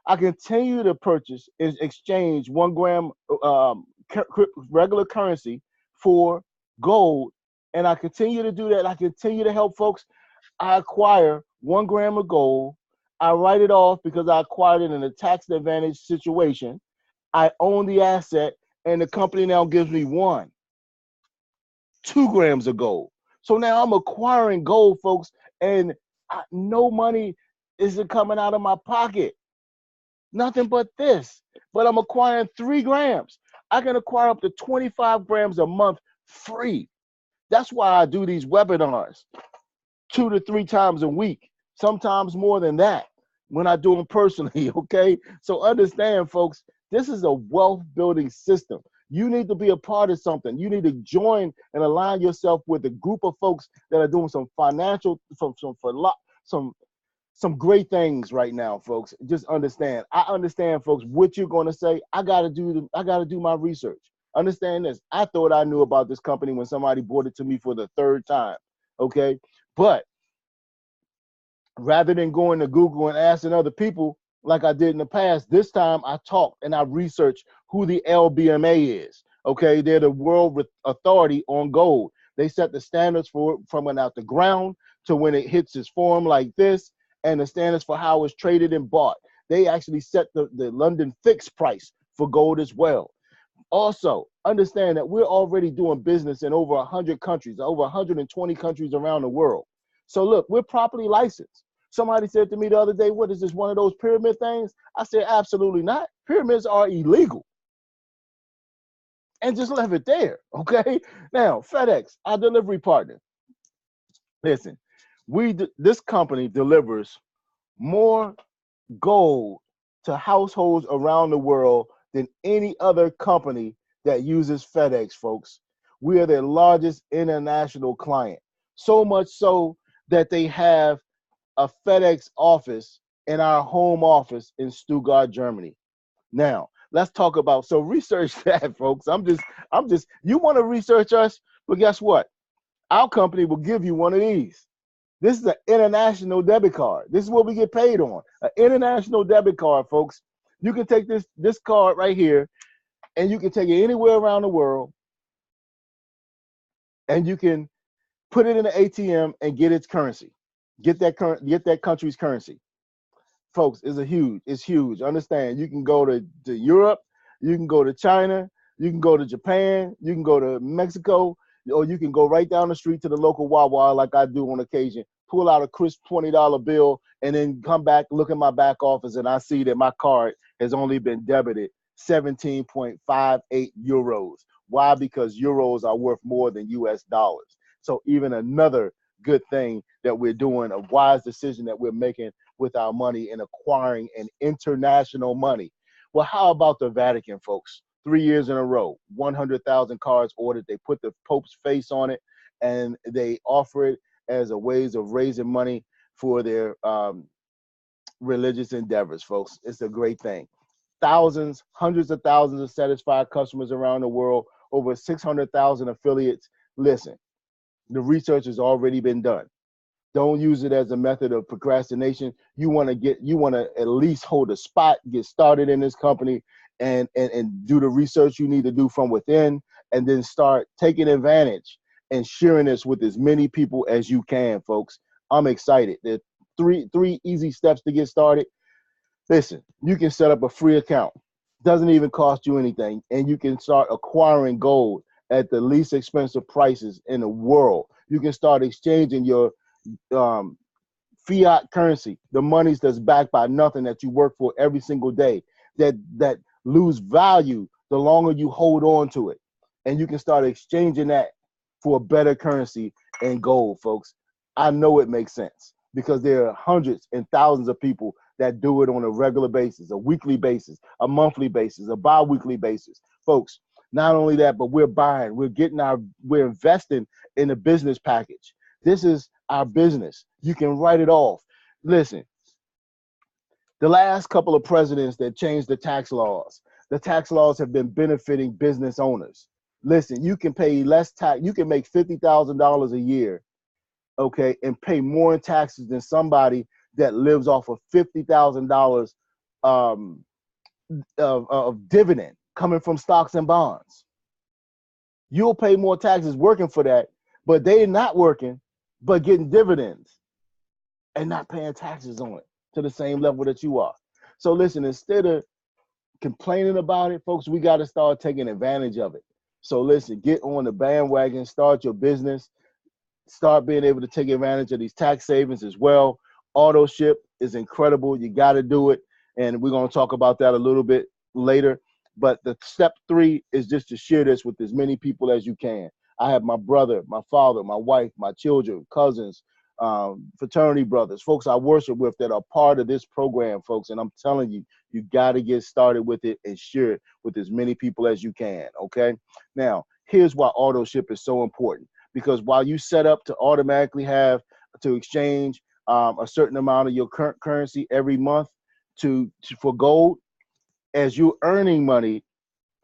I continue to purchase and exchange 1 gram regular currency for gold. And I continue to do that. I continue to help folks. I acquire 1 gram of gold. I write it off because I acquired it in a tax advantage situation. I own the asset, and the company now gives me 2 grams of gold. So now I'm acquiring gold, folks, and no money isn't coming out of my pocket. Nothing but this. But I'm acquiring 3 grams. I can acquire up to 25 grams a month free. That's why I do these webinars 2 to 3 times a week, sometimes more than that when I do them personally, okay? So understand, folks, this is a wealth building system. You need to be a part of something. You need to join and align yourself with a group of folks that are doing some financial, some great things right now, folks. Just understand. I understand, folks, what you're going to say. I got to do my research. Understand this. I thought I knew about this company when somebody brought it to me for the 3rd time, okay? But rather than going to Google and asking other people like I did in the past, this time I talked and I researched who the LBMA is, okay? They're the world authority on gold. They set the standards for from when out the ground to when it hits its form like this, and the standards for how it's traded and bought. They actually set the London fixed price for gold as well. Also, understand that we're already doing business in over 100 countries, over 120 countries around the world. So look, we're properly licensed. Somebody said to me the other day, what is this, one of those pyramid things? I said, absolutely not. Pyramids are illegal. And just left it there, okay? Now, FedEx, our delivery partner. Listen, this company delivers more gold to households around the world than any other company that uses FedEx, folks. We are their largest international client. So much so that they have a FedEx office in our home office in Stuttgart, Germany. Now, let's talk about, so research that, folks. You want to research us, but guess what? Our company will give you one of these. This is an international debit card. This is what we get paid on, an international debit card, folks. You can take this card right here, and you can take it anywhere around the world, and you can put it in an ATM and get its currency. Get that country's currency. Folks, it's huge. Understand, you can go to Europe, you can go to China, you can go to Japan, you can go to Mexico, or you can go right down the street to the local Wawa like I do on occasion, pull out a crisp $20 bill, and then come back, look at my back office, and I see that my card has only been debited 17.58 euros. Why? Because euros are worth more than US dollars. So even another good thing that we're doing, a wise decision that we're making with our money and acquiring an international money. Well, how about the Vatican, folks? 3 years in a row, 100,000 cards ordered. They put the Pope's face on it, and they offer it as a ways of raising money for their religious endeavors, folks. It's a great thing. Thousands, hundreds of thousands of satisfied customers around the world, over 600,000 affiliates. Listen, the research has already been done. Don't use it as a method of procrastination. You want to at least hold a spot, get started in this company, and do the research you need to do from within, and then start taking advantage and sharing this with as many people as you can, folks. I'm excited. There are three easy steps to get started. Listen, you can set up a free account. Doesn't even cost you anything, and you can start acquiring gold at the least expensive prices in the world. You can start exchanging your fiat currency, the monies that's backed by nothing that you work for every single day, that lose value the longer you hold on to it. And you can start exchanging that for a better currency in gold, folks. I know it makes sense because there are hundreds and thousands of people that do it on a regular basis, a weekly basis, a monthly basis, a bi-weekly basis. Folks, Not only that, but we're we're investing in a business package. This is our business. You can write it off. Listen, the last couple of presidents that changed the tax laws have been benefiting business owners. Listen, you can pay less tax. You can make $50,000 a year, okay, and pay more in taxes than somebody that lives off of $50,000 um, of dividend coming from stocks and bonds. You'll pay more taxes working for that, but they're not working, but getting dividends and not paying taxes on it to the same level that you are. So listen, instead of complaining about it, folks, we got to start taking advantage of it. So listen, get on the bandwagon, start your business, start being able to take advantage of these tax savings as well. Auto ship is incredible. You got to do it. And we're going to talk about that a little bit later. But the step 3 is just to share this with as many people as you can. I have my brother, my father, my wife, my children, cousins, fraternity brothers, folks I worship with that are part of this program, folks. And I'm telling you, you got to get started with it and share it with as many people as you can, okay? Now, here's why auto ship is so important. Because while you set up to automatically have to exchange a certain amount of your current currency every month for gold, as you're earning money,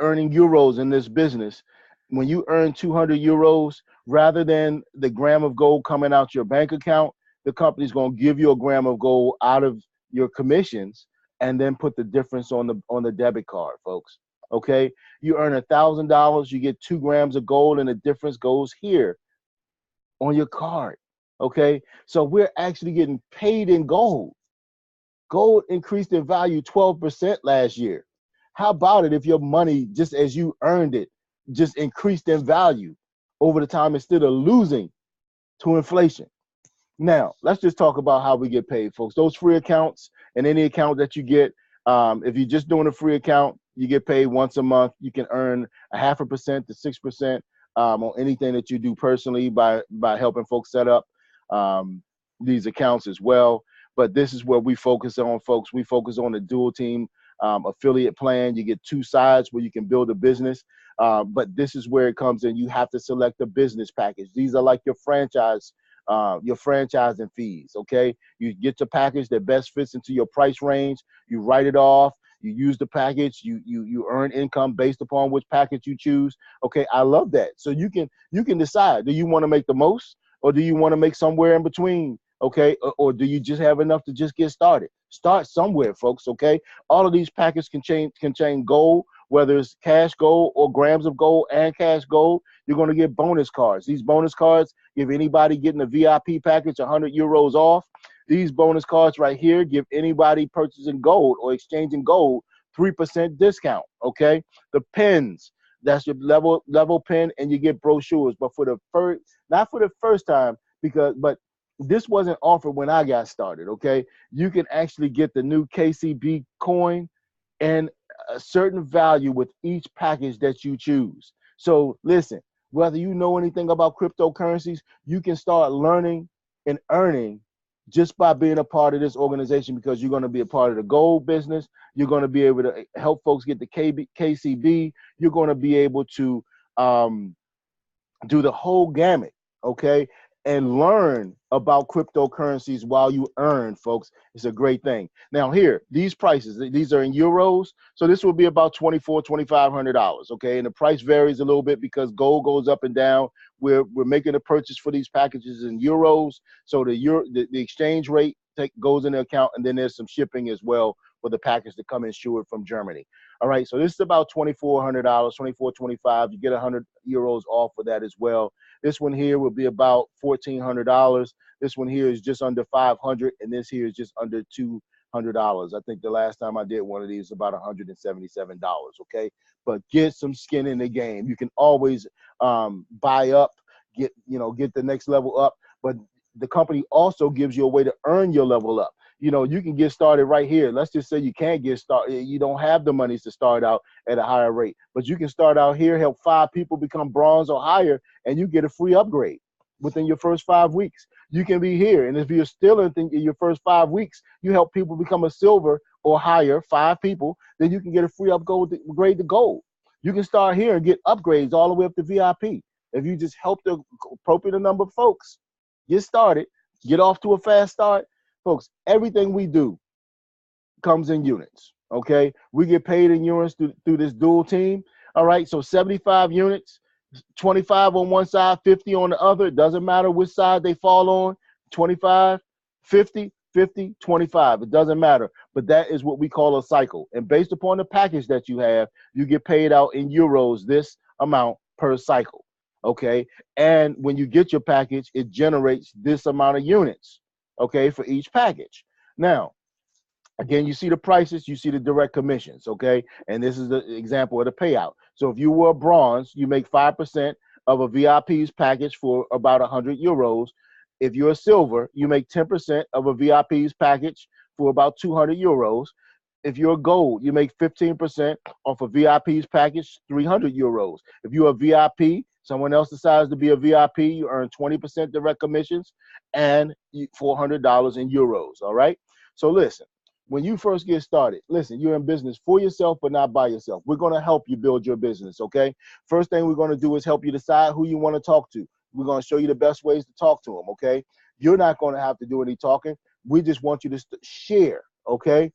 earning euros in this business, when you earn 200 euros, rather than the gram of gold coming out your bank account, the company's going to give you a gram of gold out of your commissions and then put the difference on the debit card, folks. Okay, you earn $1,000, you get 2 grams of gold, and the difference goes here on your card. Okay, so we're actually getting paid in gold. Gold increased in value 12% last year. How about it if your money, just as you earned it, just increased in value over the time instead of losing to inflation? Now, let's just talk about how we get paid, folks. Those free accounts and any account that you get, if you're just doing a free account, you get paid once a month. You can earn 0.5% to 6% on anything that you do personally by helping folks set up these accounts as well. But this is where we focus on, folks. We focus on the dual team affiliate plan. You get 2 sides where you can build a business. But this is where it comes in. You have to select a business package. These are like your franchising fees. Okay, you get your package that best fits into your price range. You write it off. You use the package. You earn income based upon which package you choose. Okay, I love that. So you can decide. Do you want to make the most, or do you want to make somewhere in between? Okay, or do you just have enough to just get started? Start somewhere, folks. Okay, all of these packages contain gold, whether it's cash gold or grams of gold and cash gold. You're going to get bonus cards. These bonus cards give anybody getting a VIP package 100 euros off. These bonus cards right here give anybody purchasing gold or exchanging gold 3% discount. Okay, the pens, that's your level pen, and you get brochures. But not for the first time, but this wasn't offered when I got started. Okay, you can actually get the new KCB coin and a certain value with each package that you choose. So listen, whether you know anything about cryptocurrencies, you can start learning and earning just by being a part of this organization, because you're going to be a part of the gold business. You're going to be able to help folks get the KCB. You're going to be able to do the whole gamut, okay, and learn about cryptocurrencies while you earn, folks. It's a great thing. Now here, these prices, these are in euros, so this will be about $2,400-$2,500, okay, and the price varies a little bit because gold goes up and down. We're making a purchase for these packages in euros, so the exchange rate goes into account, and then there's some shipping as well for the package to come insured from Germany. All right, so this is about $2,400, $2,425. You get 100 euros off for that as well. This one here will be about $1,400. This one here is just under $500, and this here is just under $200. I think the last time I did one of these was about $177. Okay, but get some skin in the game. You can always buy up, get the next level up, but the company also gives you a way to earn your level up. You can get started right here. Let's just say you can't get started. You don't have the monies to start out at a higher rate, but you can start out here, help 5 people become bronze or higher, and you get a free upgrade within your first 5 weeks. You can be here, and if you're still in your first 5 weeks, you help people become a silver or higher, 5 people, then you can get a free upgrade to gold. You can start here and get upgrades all the way up to VIP. If you just help the appropriate number of folks get started, get off to a fast start, folks, everything we do comes in units, okay? We get paid in units through this dual team, all right? So 75 units, 25 on one side, 50 on the other. It doesn't matter which side they fall on, 25, 50, 50, 25. It doesn't matter. But that is what we call a cycle. And based upon the package that you have, you get paid out in euros this amount per cycle, okay? And when you get your package, it generates this amount of units, okay, for each package. Now, again, you see the prices, you see the direct commissions, okay? And this is the example of the payout. So if you were a bronze, you make 5% of a VIP's package for about 100 euros. If you're a silver, you make 10% of a VIP's package for about 200 euros. If you're a gold, you make 15% off a VIP's package, 300 euros. If you're a VIP, someone else decides to be a VIP, you earn 20% direct commissions and $400 in euros, all right? So listen. When you first get started, listen, you're in business for yourself, but not by yourself. We're going to help you build your business, okay? First thing we're going to do is help you decide who you want to talk to. We're going to show you the best ways to talk to them, okay? You're not going to have to do any talking. We just want you to share, okay?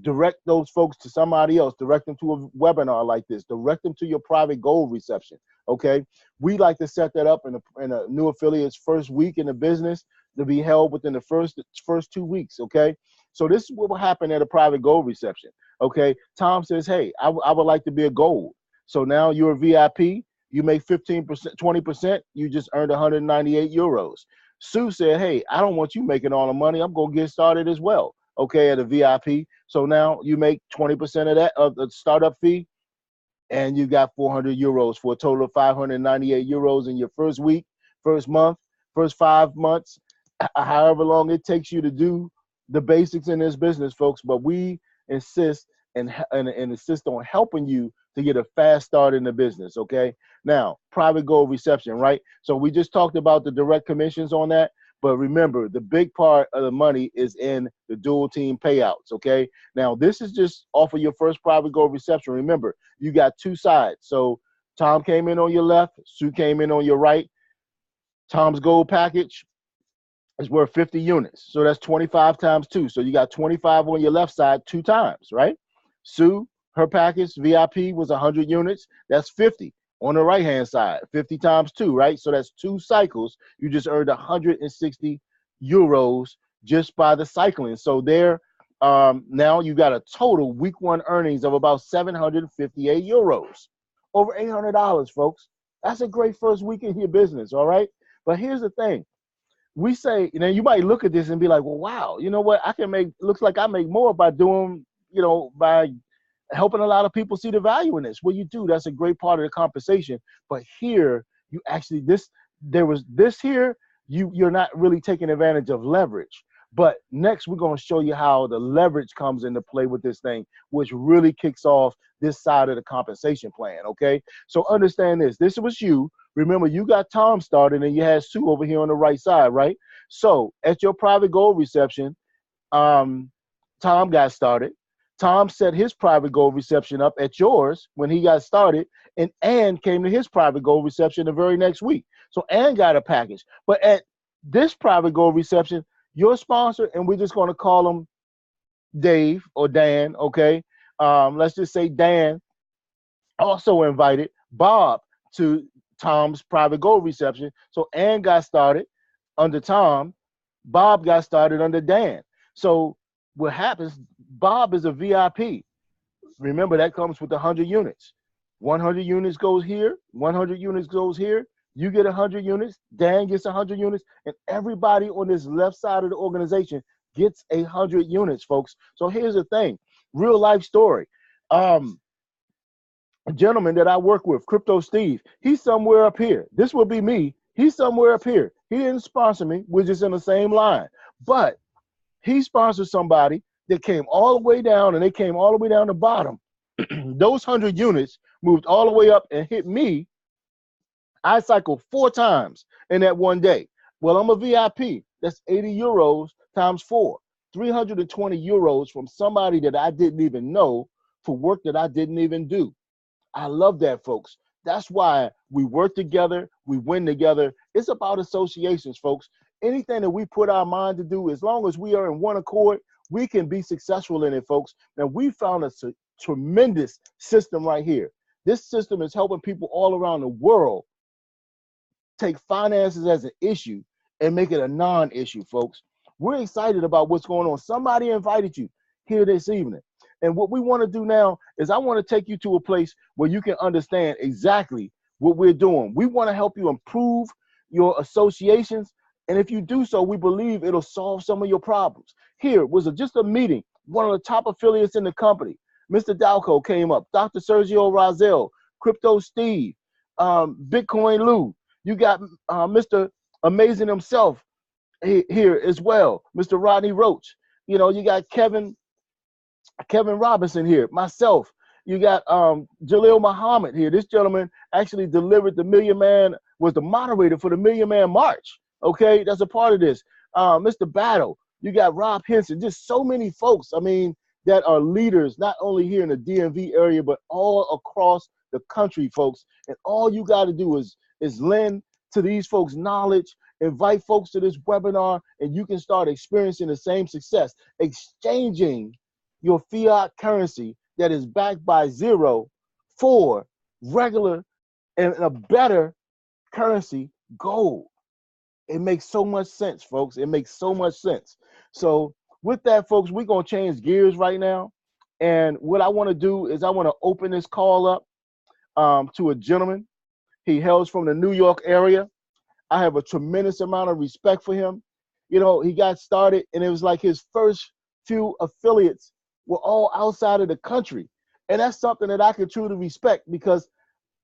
Direct those folks to somebody else. Direct them to a webinar like this. Direct them to your private gold reception, okay? We like to set that up in a new affiliate's first week in the business to be held within the first 2 weeks, okay? So this is what will happen at a private gold reception, okay? Tom says, hey, I would like to be a gold. So now you're a VIP, you make 15%, 20%, you just earned 198 euros. Sue said, hey, I don't want you making all the money. I'm going to get started as well, okay, at a VIP. So now you make 20% of that, of the startup fee, and you got 400 euros for a total of 598 euros in your first week, first month, first 5 months, however long it takes you to do the basics in this business, folks. But we insist and insist on helping you to get a fast start in the business, okay? Now, private gold reception, right? So we just talked about the direct commissions on that, but remember, the big part of the money is in the dual team payouts, okay? Now, this is just off of your first private gold reception. Remember, you got two sides. So Tom came in on your left, Sue came in on your right. Tom's gold package is worth 50 units. So that's 25 times 2. So you got 25 on your left side 2 times, right? Sue, her package, VIP, was 100 units. That's 50 on the right-hand side, 50 times 2, right? So that's 2 cycles. You just earned 160 euros just by the cycling. So there, now you got a total week 1 earnings of about 758 euros. Over $800, folks. That's a great first week in your business, all right? But here's the thing. We say, you know, you might look at this and be like, well, wow, you know what? I can make, looks like I make more by doing, you know, by helping a lot of people see the value in this. Well, you do. That's a great part of the compensation. But here, you actually, there was this here, you're not really taking advantage of leverage. But next, we're going to show you how the leverage comes into play with this thing, which really kicks off this side of the compensation plan, okay? So understand this. This was you. Remember, you got Tom started and you had Sue over here on the right side, right? So at your private gold reception, Tom got started. Tom set his private gold reception up at yours when he got started, and Ann came to his private gold reception the very next week. So Ann got a package. But at this private gold reception, your sponsor, and we're just going to call him Dave or Dan, okay? Let's just say Dan also invited Bob to Tom's private gold reception. So Ann got started under Tom. Bob got started under Dan. So what happens, Bob is a VIP. Remember, that comes with 100 units. 100 units goes here, 100 units goes here. You get 100 units, Dan gets 100 units, and everybody on this left side of the organization gets 100 units, folks. So here's the thing, real life story. A gentleman that I work with, Crypto Steve, he's somewhere up here. This will be me. He's somewhere up here. He didn't sponsor me. We're just in the same line. But he sponsored somebody that came all the way down, and they came all the way down the bottom. Those 100 units moved all the way up and hit me. I cycled 4 times in that one day. Well, I'm a VIP. That's 80 euros times 4. 320 euros from somebody that I didn't even know for work that I didn't even do. I love that, folks. That's why we work together, we win together. It's about associations, folks. Anything that we put our mind to do, as long as we are in one accord, we can be successful in it, folks. Now, we found a tremendous system right here. This system is helping people all around the world take finances as an issue and make it a non-issue, folks. We're excited about what's going on. Somebody invited you here this evening. And what we want to do now is I want to take you to a place where you can understand exactly what we're doing. We want to help you improve your associations. And if you do so, we believe it'll solve some of your problems. Here was just a meeting. One of the top affiliates in the company, Mr. Dalco, came up. Dr. Sergio Razel, Crypto Steve, Bitcoin Lou. You got Mr. Amazing himself here as well, Mr. Rodney Roach. You know, you got Kevin Robinson here, myself. You got Jalil Muhammad here. This gentleman actually delivered was the moderator for the Million Man March. Okay, that's a part of this. Mr. Battle, you got Rob Henson, just so many folks, I mean, that are leaders, not only here in the DMV area, but all across the country, folks. And all you got to do is lend to these folks knowledge, invite folks to this webinar, and you can start experiencing the same success, exchanging your fiat currency that is backed by zero for regular and a better currency, gold. It makes so much sense, folks. It makes so much sense. So with that, folks, we're going to change gears right now. And what I want to do is I want to open this call up to a gentleman. He hails from the New York area. I have a tremendous amount of respect for him. You know, he got started and it was like his first few affiliates were all outside of the country. And that's something that I can truly respect because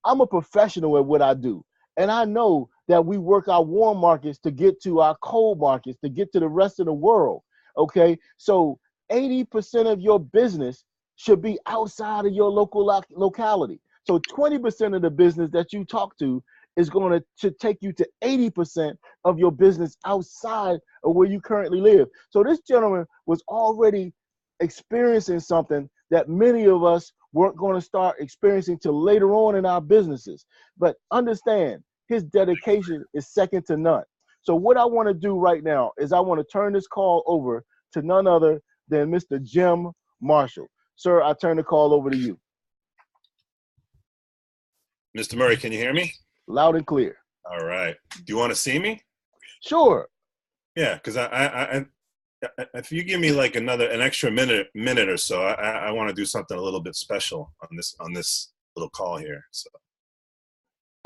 I'm a professional at what I do. And I know that we work our warm markets to get to our cold markets, to get to the rest of the world. Okay, so 80% of your business should be outside of your local locality. So 20% of the business that you talk to is going to take you to 80% of your business outside of where you currently live. So this gentleman was already experiencing something that many of us weren't going to start experiencing till later on in our businesses. But understand, his dedication is second to none. So what I want to do right now is I want to turn this call over to none other than Mr. Jim Marshall. Sir, I turn the call over to you. Mr. Murray, can you hear me? Loud and clear. All right. Do you want to see me? Sure. Yeah, because I if you give me like an extra minute or so, I want to do something a little bit special on this little call here. So.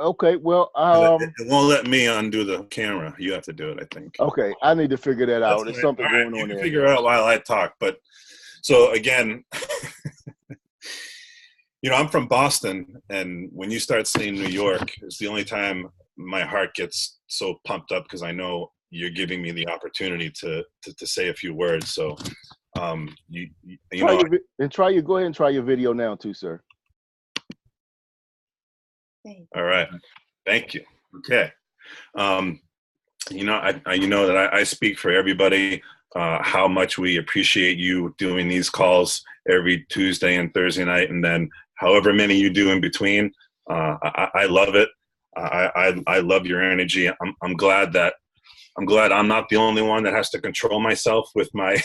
Okay, well, it won't let me undo the camera. You have to do it, I think. Okay, I need to figure that out. There's something going on there. You can figure it out while I talk. But so again, you know, I'm from Boston, and when you start saying New York, it's the only time my heart gets so pumped up because I know you're giving me the opportunity to say a few words. So, go ahead and try your video now too, sir. All right, thank you. Okay, you know, you know that I speak for everybody. How much we appreciate you doing these calls every Tuesday and Thursday night, and then however many you do in between. I love it. I love your energy. I'm glad I'm not the only one that has to control myself with my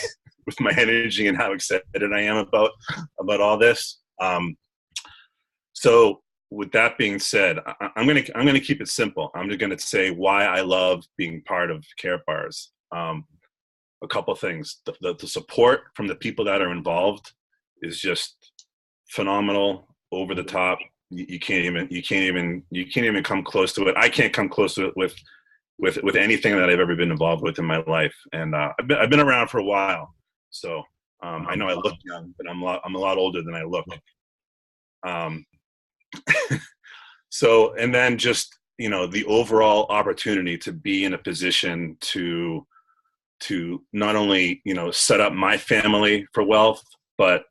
energy and how excited I am about all this. So with that being said, I'm gonna keep it simple. I'm just gonna say why I love being part of Karatbars. A couple things. The support from the people that are involved is just phenomenal, over the top. You can't even come close to it. I can't come close to it with anything that I've ever been involved with in my life. And I've been around for a while, so I know I look young, but I'm a lot older than I look. So, and then just, you know, the overall opportunity to be in a position to not only, you know, set up my family for wealth, but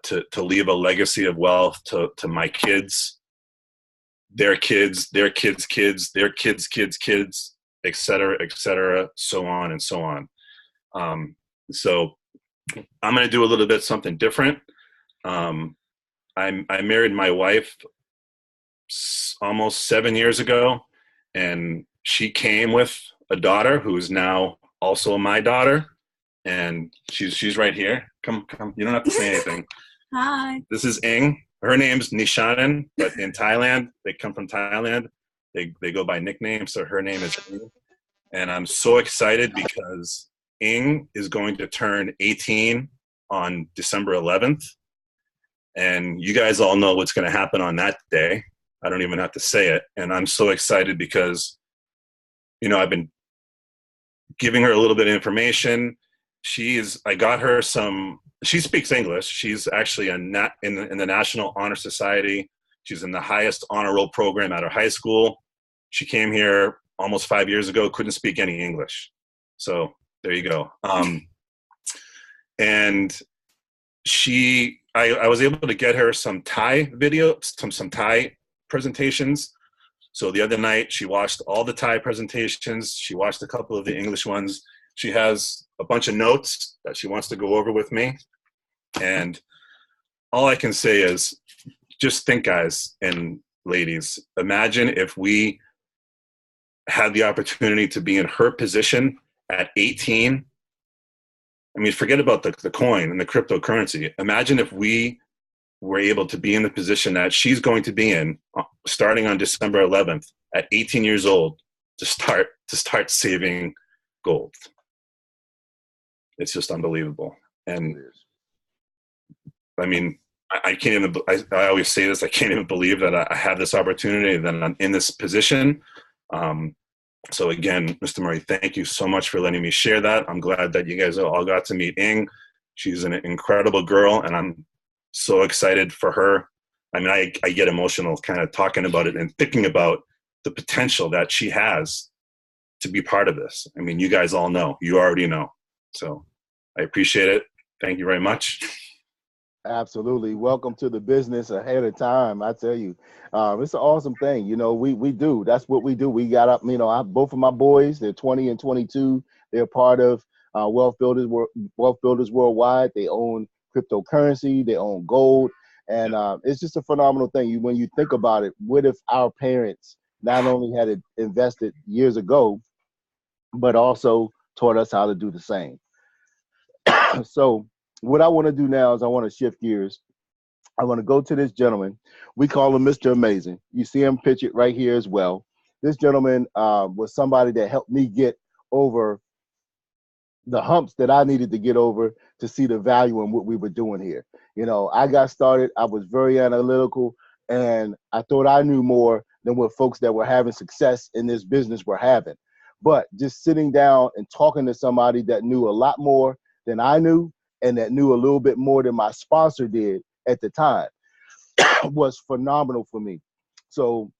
to leave a legacy of wealth to my kids, their kids, their kids' kids, their kids' kids' kids, et cetera, so on and so on. So I'm going to do a little bit something different. I married my wife almost 7 years ago, and she came with a daughter who is now also my daughter, and she's right here. Come. You don't have to say anything. Hi. This is Ing. Her name's Nishanen, but in Thailand, they come from Thailand. They go by nicknames, so her name is Ing. And I'm so excited because Ing is going to turn 18 on December 11th. And you guys all know what's going to happen on that day. I don't even have to say it. And I'm so excited because, I've been giving her a little bit of information. I got her she speaks English. She's actually in the National Honor Society. She's in the highest honor roll program at her high school. She came here almost 5 years ago, couldn't speak any English. So there you go. And I was able to get her some Thai videos, some Thai presentations. So the other night she watched all the Thai presentations. She watched a couple of the English ones. She has a bunch of notes that she wants to go over with me. And all I can say is just think, guys and ladies, imagine if we had the opportunity to be in her position at 18. I mean, forget about the coin and the cryptocurrency. Imagine if we were able to be in the position that she's going to be in starting on December 11th at 18 years old to start saving gold. It's just unbelievable. And I mean, I can't even, I always say this, I can't even believe that I have this opportunity and that I'm in this position. So again, Mr. Murray, thank you so much for letting me share that. I'm glad that you guys all got to meet Ing. She's an incredible girl, and I'm so excited for her. I mean, I get emotional kind of talking about it and thinking about the potential that she has to be part of this. I mean, you guys all know. You already know. So I appreciate it. Thank you very much. Absolutely. Welcome to the business ahead of time. I tell you, it's an awesome thing. We do. That's what we do. We got up, both of my boys, they're 20 and 22. They're part of Wealth Builders Worldwide. They own cryptocurrency. They own gold. And it's just a phenomenal thing. When you think about it, what if our parents not only had it invested years ago, but also taught us how to do the same? So what I want to do now is I want to shift gears. I want to go to this gentleman. We call him Mr. Amazing. You see him pictured right here as well. This gentleman was somebody that helped me get over the humps that I needed to get over to see the value in what we were doing here. I got started. I was very analytical, and I thought I knew more than what folks that were having success in this business were having. But just sitting down and talking to somebody that knew a lot more than I knew, and that knew a little bit more than my sponsor did at the time was phenomenal for me. So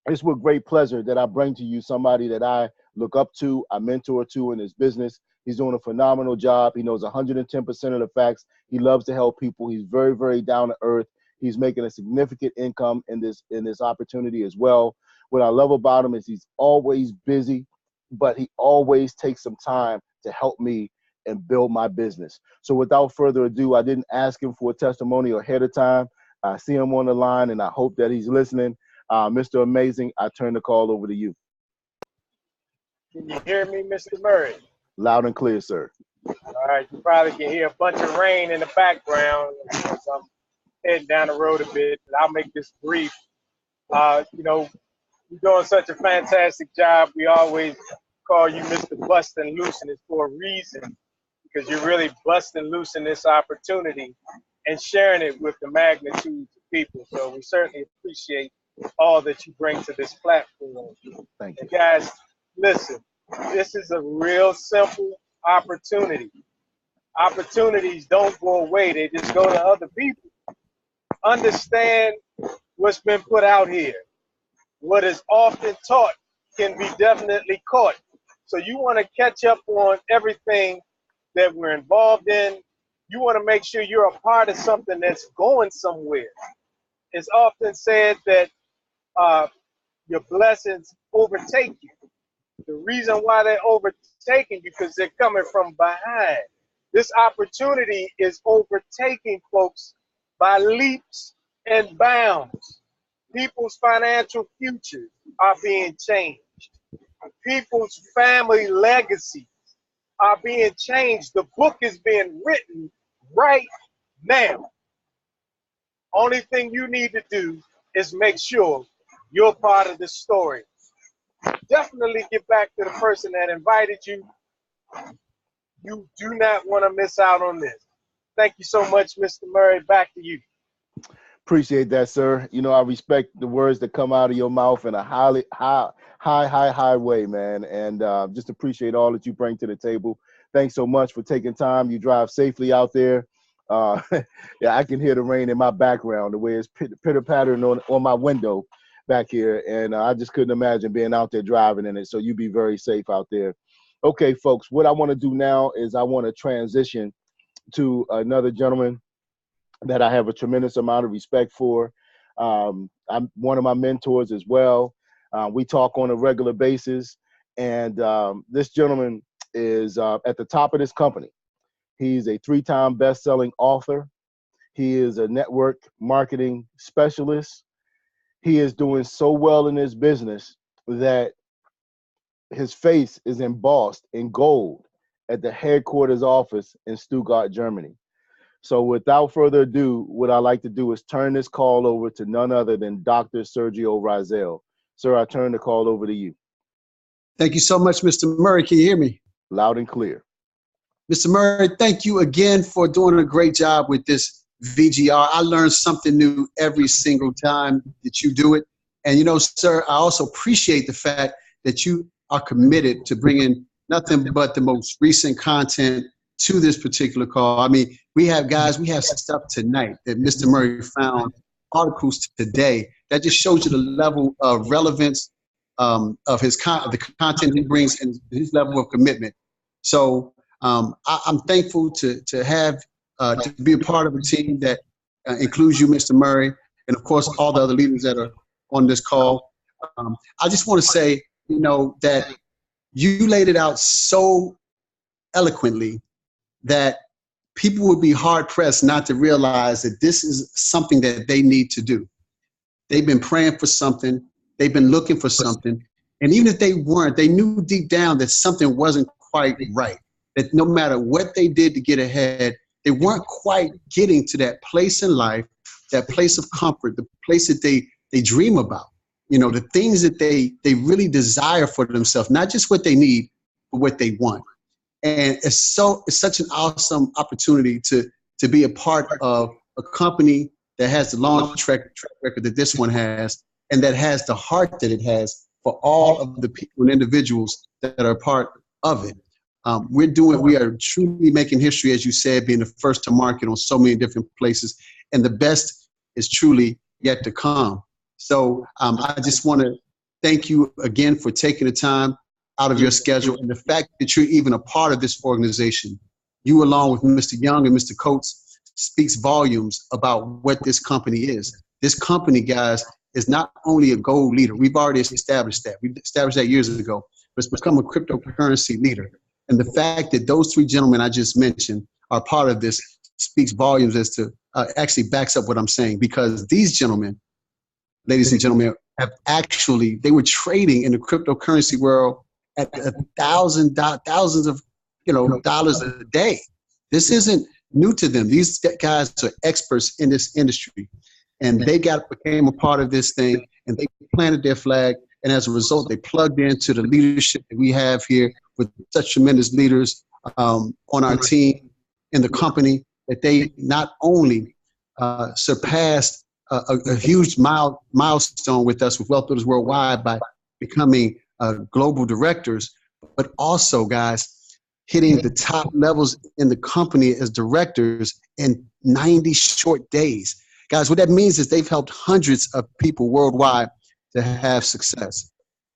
it's with great pleasure that I bring to you somebody that I look up to, I mentor to in his business. He's doing a phenomenal job. He knows 110% of the facts. He loves to help people. He's very, very down to earth. He's making a significant income in this opportunity as well. What I love about him is he's always busy, but he always takes some time to help me and build my business. So without further ado, I didn't ask him for a testimonial ahead of time. I see him on the line, and I hope that he's listening. Mr. Amazing, I turn the call over to you. Can you hear me, Mr. Murray? Loud and clear, sir. All right, you probably can hear a bunch of rain in the background as I'm heading down the road a bit, but I'll make this brief. You're doing such a fantastic job. We always call you Mr. Bust and Loose, and it's for a reason, because you're really busting loose in this opportunity and sharing it with the magnitude of people. So we certainly appreciate all that you bring to this platform. Thank you. And guys, listen, this is a real simple opportunity. Opportunities don't go away, they just go to other people. Understand what's been put out here. What is often taught can be definitely caught. So you want to catch up on everything that we're involved in. You want to make sure you're a part of something that's going somewhere. It's often said that your blessings overtake you. The reason why they're overtaking you because they're coming from behind. This opportunity is overtaking folks by leaps and bounds. People's financial futures are being changed. People's family legacies are being changed. The book is being written right now. Only thing you need to do is make sure you're part of the story. Definitely get back to the person that invited you. You do not want to miss out on this. Thank you so much, Mr. Murray. Back to you. Appreciate that, sir. You know, I respect the words that come out of your mouth in a high way, man. And just appreciate all that you bring to the table. Thanks so much for taking time. You drive safely out there. Yeah, I can hear the rain in my background, the way it's pitter-pattering on my window back here. And I just couldn't imagine being out there driving in it. So you be very safe out there. Okay, folks, what I want to do now is I want to transition to another gentleman that I have a tremendous amount of respect for. I'm one of my mentors as well. We talk on a regular basis. And this gentleman is at the top of this company. He's a 3-time best-selling author. He is a network marketing specialist. He is doing so well in his business that his face is embossed in gold at the headquarters office in Stuttgart, Germany. So without further ado, what I like to do is turn this call over to none other than Dr. Sergio Rizel. Sir, I turn the call over to you. Thank you so much, Mr. Murray. Can you hear me? Loud and clear. Mr. Murray, thank you again for doing a great job with this VGR. I learn something new every single time that you do it. And, you know, sir, I also appreciate the fact that you are committed to bringing nothing but the most recent content to this particular call. I mean, we have stuff tonight that Mr. Murray found, articles today, that just shows you the level of relevance of the content he brings and his level of commitment. So I'm thankful to be a part of a team that includes you, Mr. Murray, and of course all the other leaders that are on this call. I just want to say, you know, that you laid it out so eloquently that people would be hard pressed not to realize that this is something that they need to do. They've been praying for something. They've been looking for something. And even if they weren't, they knew deep down that something wasn't quite right. That no matter what they did to get ahead, they weren't quite getting to that place in life, that place of comfort, the place that they dream about. You know, the things that they really desire for themselves, not just what they need, but what they want. And it's such an awesome opportunity to be a part of a company that has the long track record that this one has, and that has the heart that it has for all of the people and individuals that are part of it. We are truly making history, as you said, being the first to market on so many different places, and the best is truly yet to come. So I just want to thank you again for taking the time out of your schedule, and the fact that you're even a part of this organization. You, along with Mr. Young and Mr. Coates, speaks volumes about what this company is. This company, guys, is not only a gold leader. We've already established that. We established that years ago. But it's become a cryptocurrency leader. And the fact that those three gentlemen I just mentioned are part of this speaks volumes as to actually backs up what I'm saying, because these gentlemen, ladies and gentlemen, they were trading in the cryptocurrency world at thousands of dollars a day. This isn't new to them. These guys are experts in this industry, and they became a part of this thing, and they planted their flag. And as a result, they plugged into the leadership that we have here with such tremendous leaders on our team in the company, that they not only surpassed a huge milestone with us with Wealth Builders Worldwide by becoming global directors, but also, guys, hitting the top levels in the company as directors in 90 short days. Guys, what that means is they've helped hundreds of people worldwide to have success.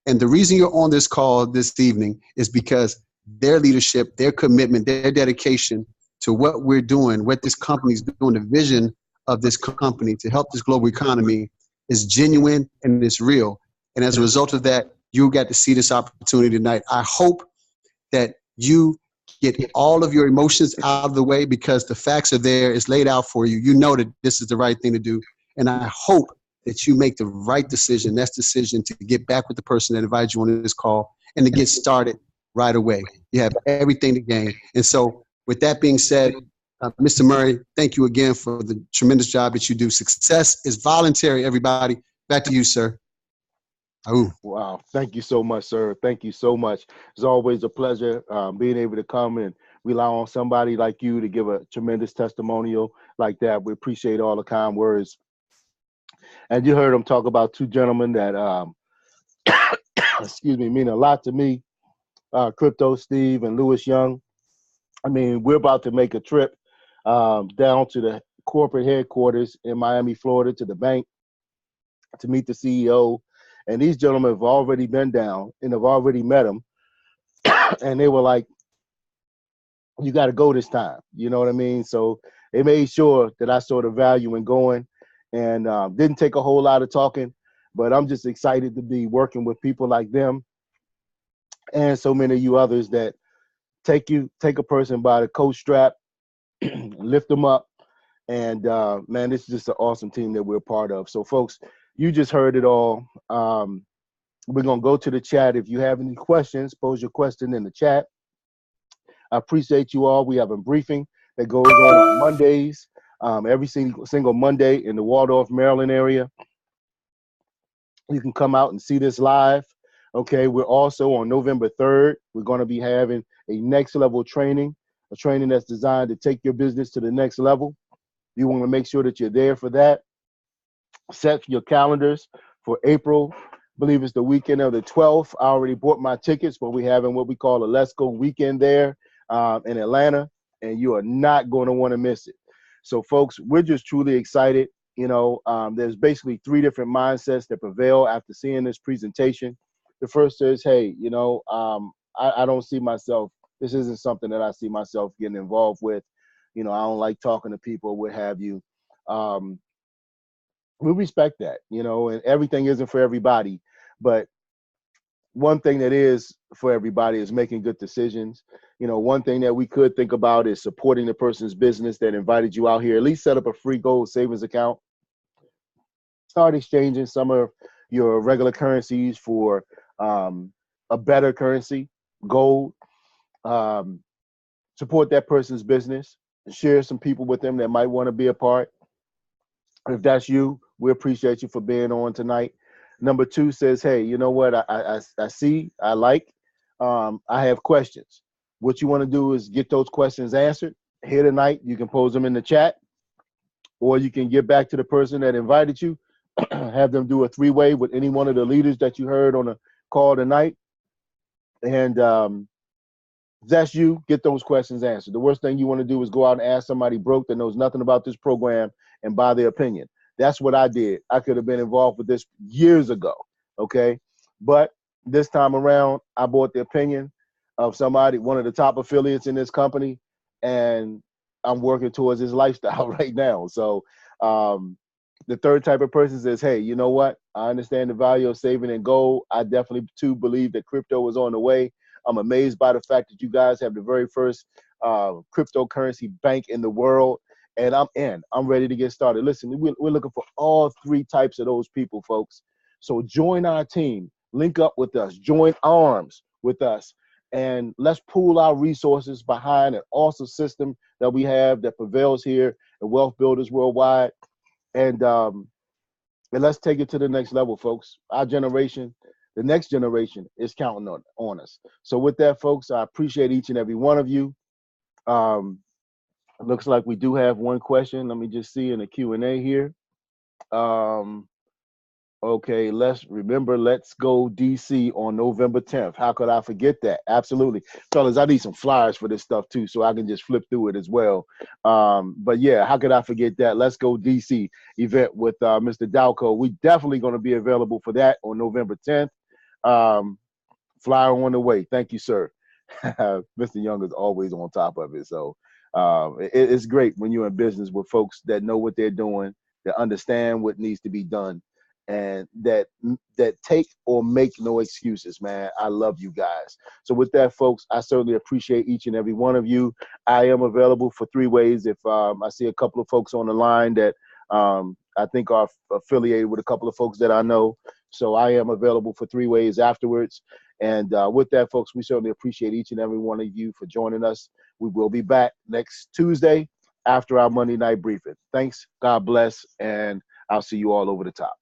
And the reason you're on this call this evening is because their leadership, their commitment, their dedication to what we're doing, what this company's doing, the vision of this company to help this global economy is genuine and it's real. And as a result of that, you got to see this opportunity tonight. I hope that you get all of your emotions out of the way, because the facts are there. It's laid out for you. You know that this is the right thing to do. And I hope that you make the right decision. That's decision to get back with the person that invited you on this call and to get started right away. You have everything to gain. And so with that being said, Mr. Murray, thank you again for the tremendous job that you do. Success is voluntary, everybody. Back to you, sir. Ooh. Wow. Thank you so much, sir. Thank you so much. It's always a pleasure being able to come and rely on somebody like you to give a tremendous testimonial like that. We appreciate all the kind words. And you heard him talk about two gentlemen that, excuse me, mean a lot to me, Crypto Steve and Lewis Young. I mean, we're about to make a trip down to the corporate headquarters in Miami, Florida, to the bank to meet the CEO. And these gentlemen have already been down and have already met him. And they were like, you got to go this time. You know what I mean? So they made sure that I saw the value in going, and didn't take a whole lot of talking, but I'm just excited to be working with people like them and so many of you others that take a person by the coat strap, lift them up. And man, this is just an awesome team that we're part of. So folks, you just heard it all. We're going to go to the chat. If you have any questions, pose your question in the chat. I appreciate you all. We have a briefing that goes on Mondays, every single Monday in the Waldorf, Maryland area. You can come out and see this live. Okay, we're also on November 3rd. We're going to be having a next level training, a training that's designed to take your business to the next level. You want to make sure that you're there for that. Set your calendars for April. I believe it's the weekend of the 12th. I already bought my tickets, but we're having what we call a Let's Go weekend there in Atlanta, and you are not going to want to miss it. So folks, we're just truly excited. You know, there's basically three different mindsets that prevail after seeing this presentation. The first is, hey, you know, I don't see myself, this isn't something that I see myself getting involved with. You know, I don't like talking to people, what have you. We respect that, you know, and everything isn't for everybody. But one thing that is for everybody is making good decisions. You know, one thing that we could think about is supporting the person's business that invited you out here. At least set up a free gold savings account. Start exchanging some of your regular currencies for a better currency, gold. Support that person's business. Share some people with them that might want to be a part. If that's you, we appreciate you for being on tonight. Number two says, hey, you know what? I see, I like, I have questions. What you want to do is get those questions answered here tonight. You can pose them in the chat, or you can get back to the person that invited you, have them do a three-way with any one of the leaders that you heard on the call tonight. And if that's you, get those questions answered. The worst thing you want to do is go out and ask somebody broke that knows nothing about this program and buy their opinion. That's what I did. I could have been involved with this years ago, okay? But this time around, I bought the opinion of somebody, one of the top affiliates in this company, and I'm working towards his lifestyle right now. So the third type of person says, hey, you know what? I understand the value of saving in gold. I definitely, too, believe that crypto is on the way. I'm amazed by the fact that you guys have the very first cryptocurrency bank in the world. And I'm in. I'm ready to get started. Listen, we're looking for all three types of those people, folks. So join our team. Link up with us. Join arms with us. And let's pool our resources behind an awesome system that we have that prevails here at Wealth Builders Worldwide. And let's take it to the next level, folks. Our generation, the next generation, is counting on us. So with that, folks, I appreciate each and every one of you. It looks like we do have one question. Let me just see in the Q&A here. Okay, let's go DC on November 10th. How could I forget that? Absolutely. Fellas, I need some flyers for this stuff too, so I can just flip through it as well. But yeah, how could I forget that? Let's Go DC event with Mr. Dalco. We definitely going to be available for that on November 10th. Flyer on the way. Thank you, sir. Mr. Young is always on top of it. So it's great when you're in business with folks that know what they're doing, that understand what needs to be done, and that take or make no excuses, man. I love you guys. So with that, folks, I certainly appreciate each and every one of you. I am available for three ways. If I see a couple of folks on the line that I I think are affiliated with a couple of folks that I know. So I am available for 3 ways afterwards. And with that, folks, we certainly appreciate each and every one of you for joining us. We will be back next Tuesday after our Monday night briefing. Thanks. God bless. And I'll see you all over the top.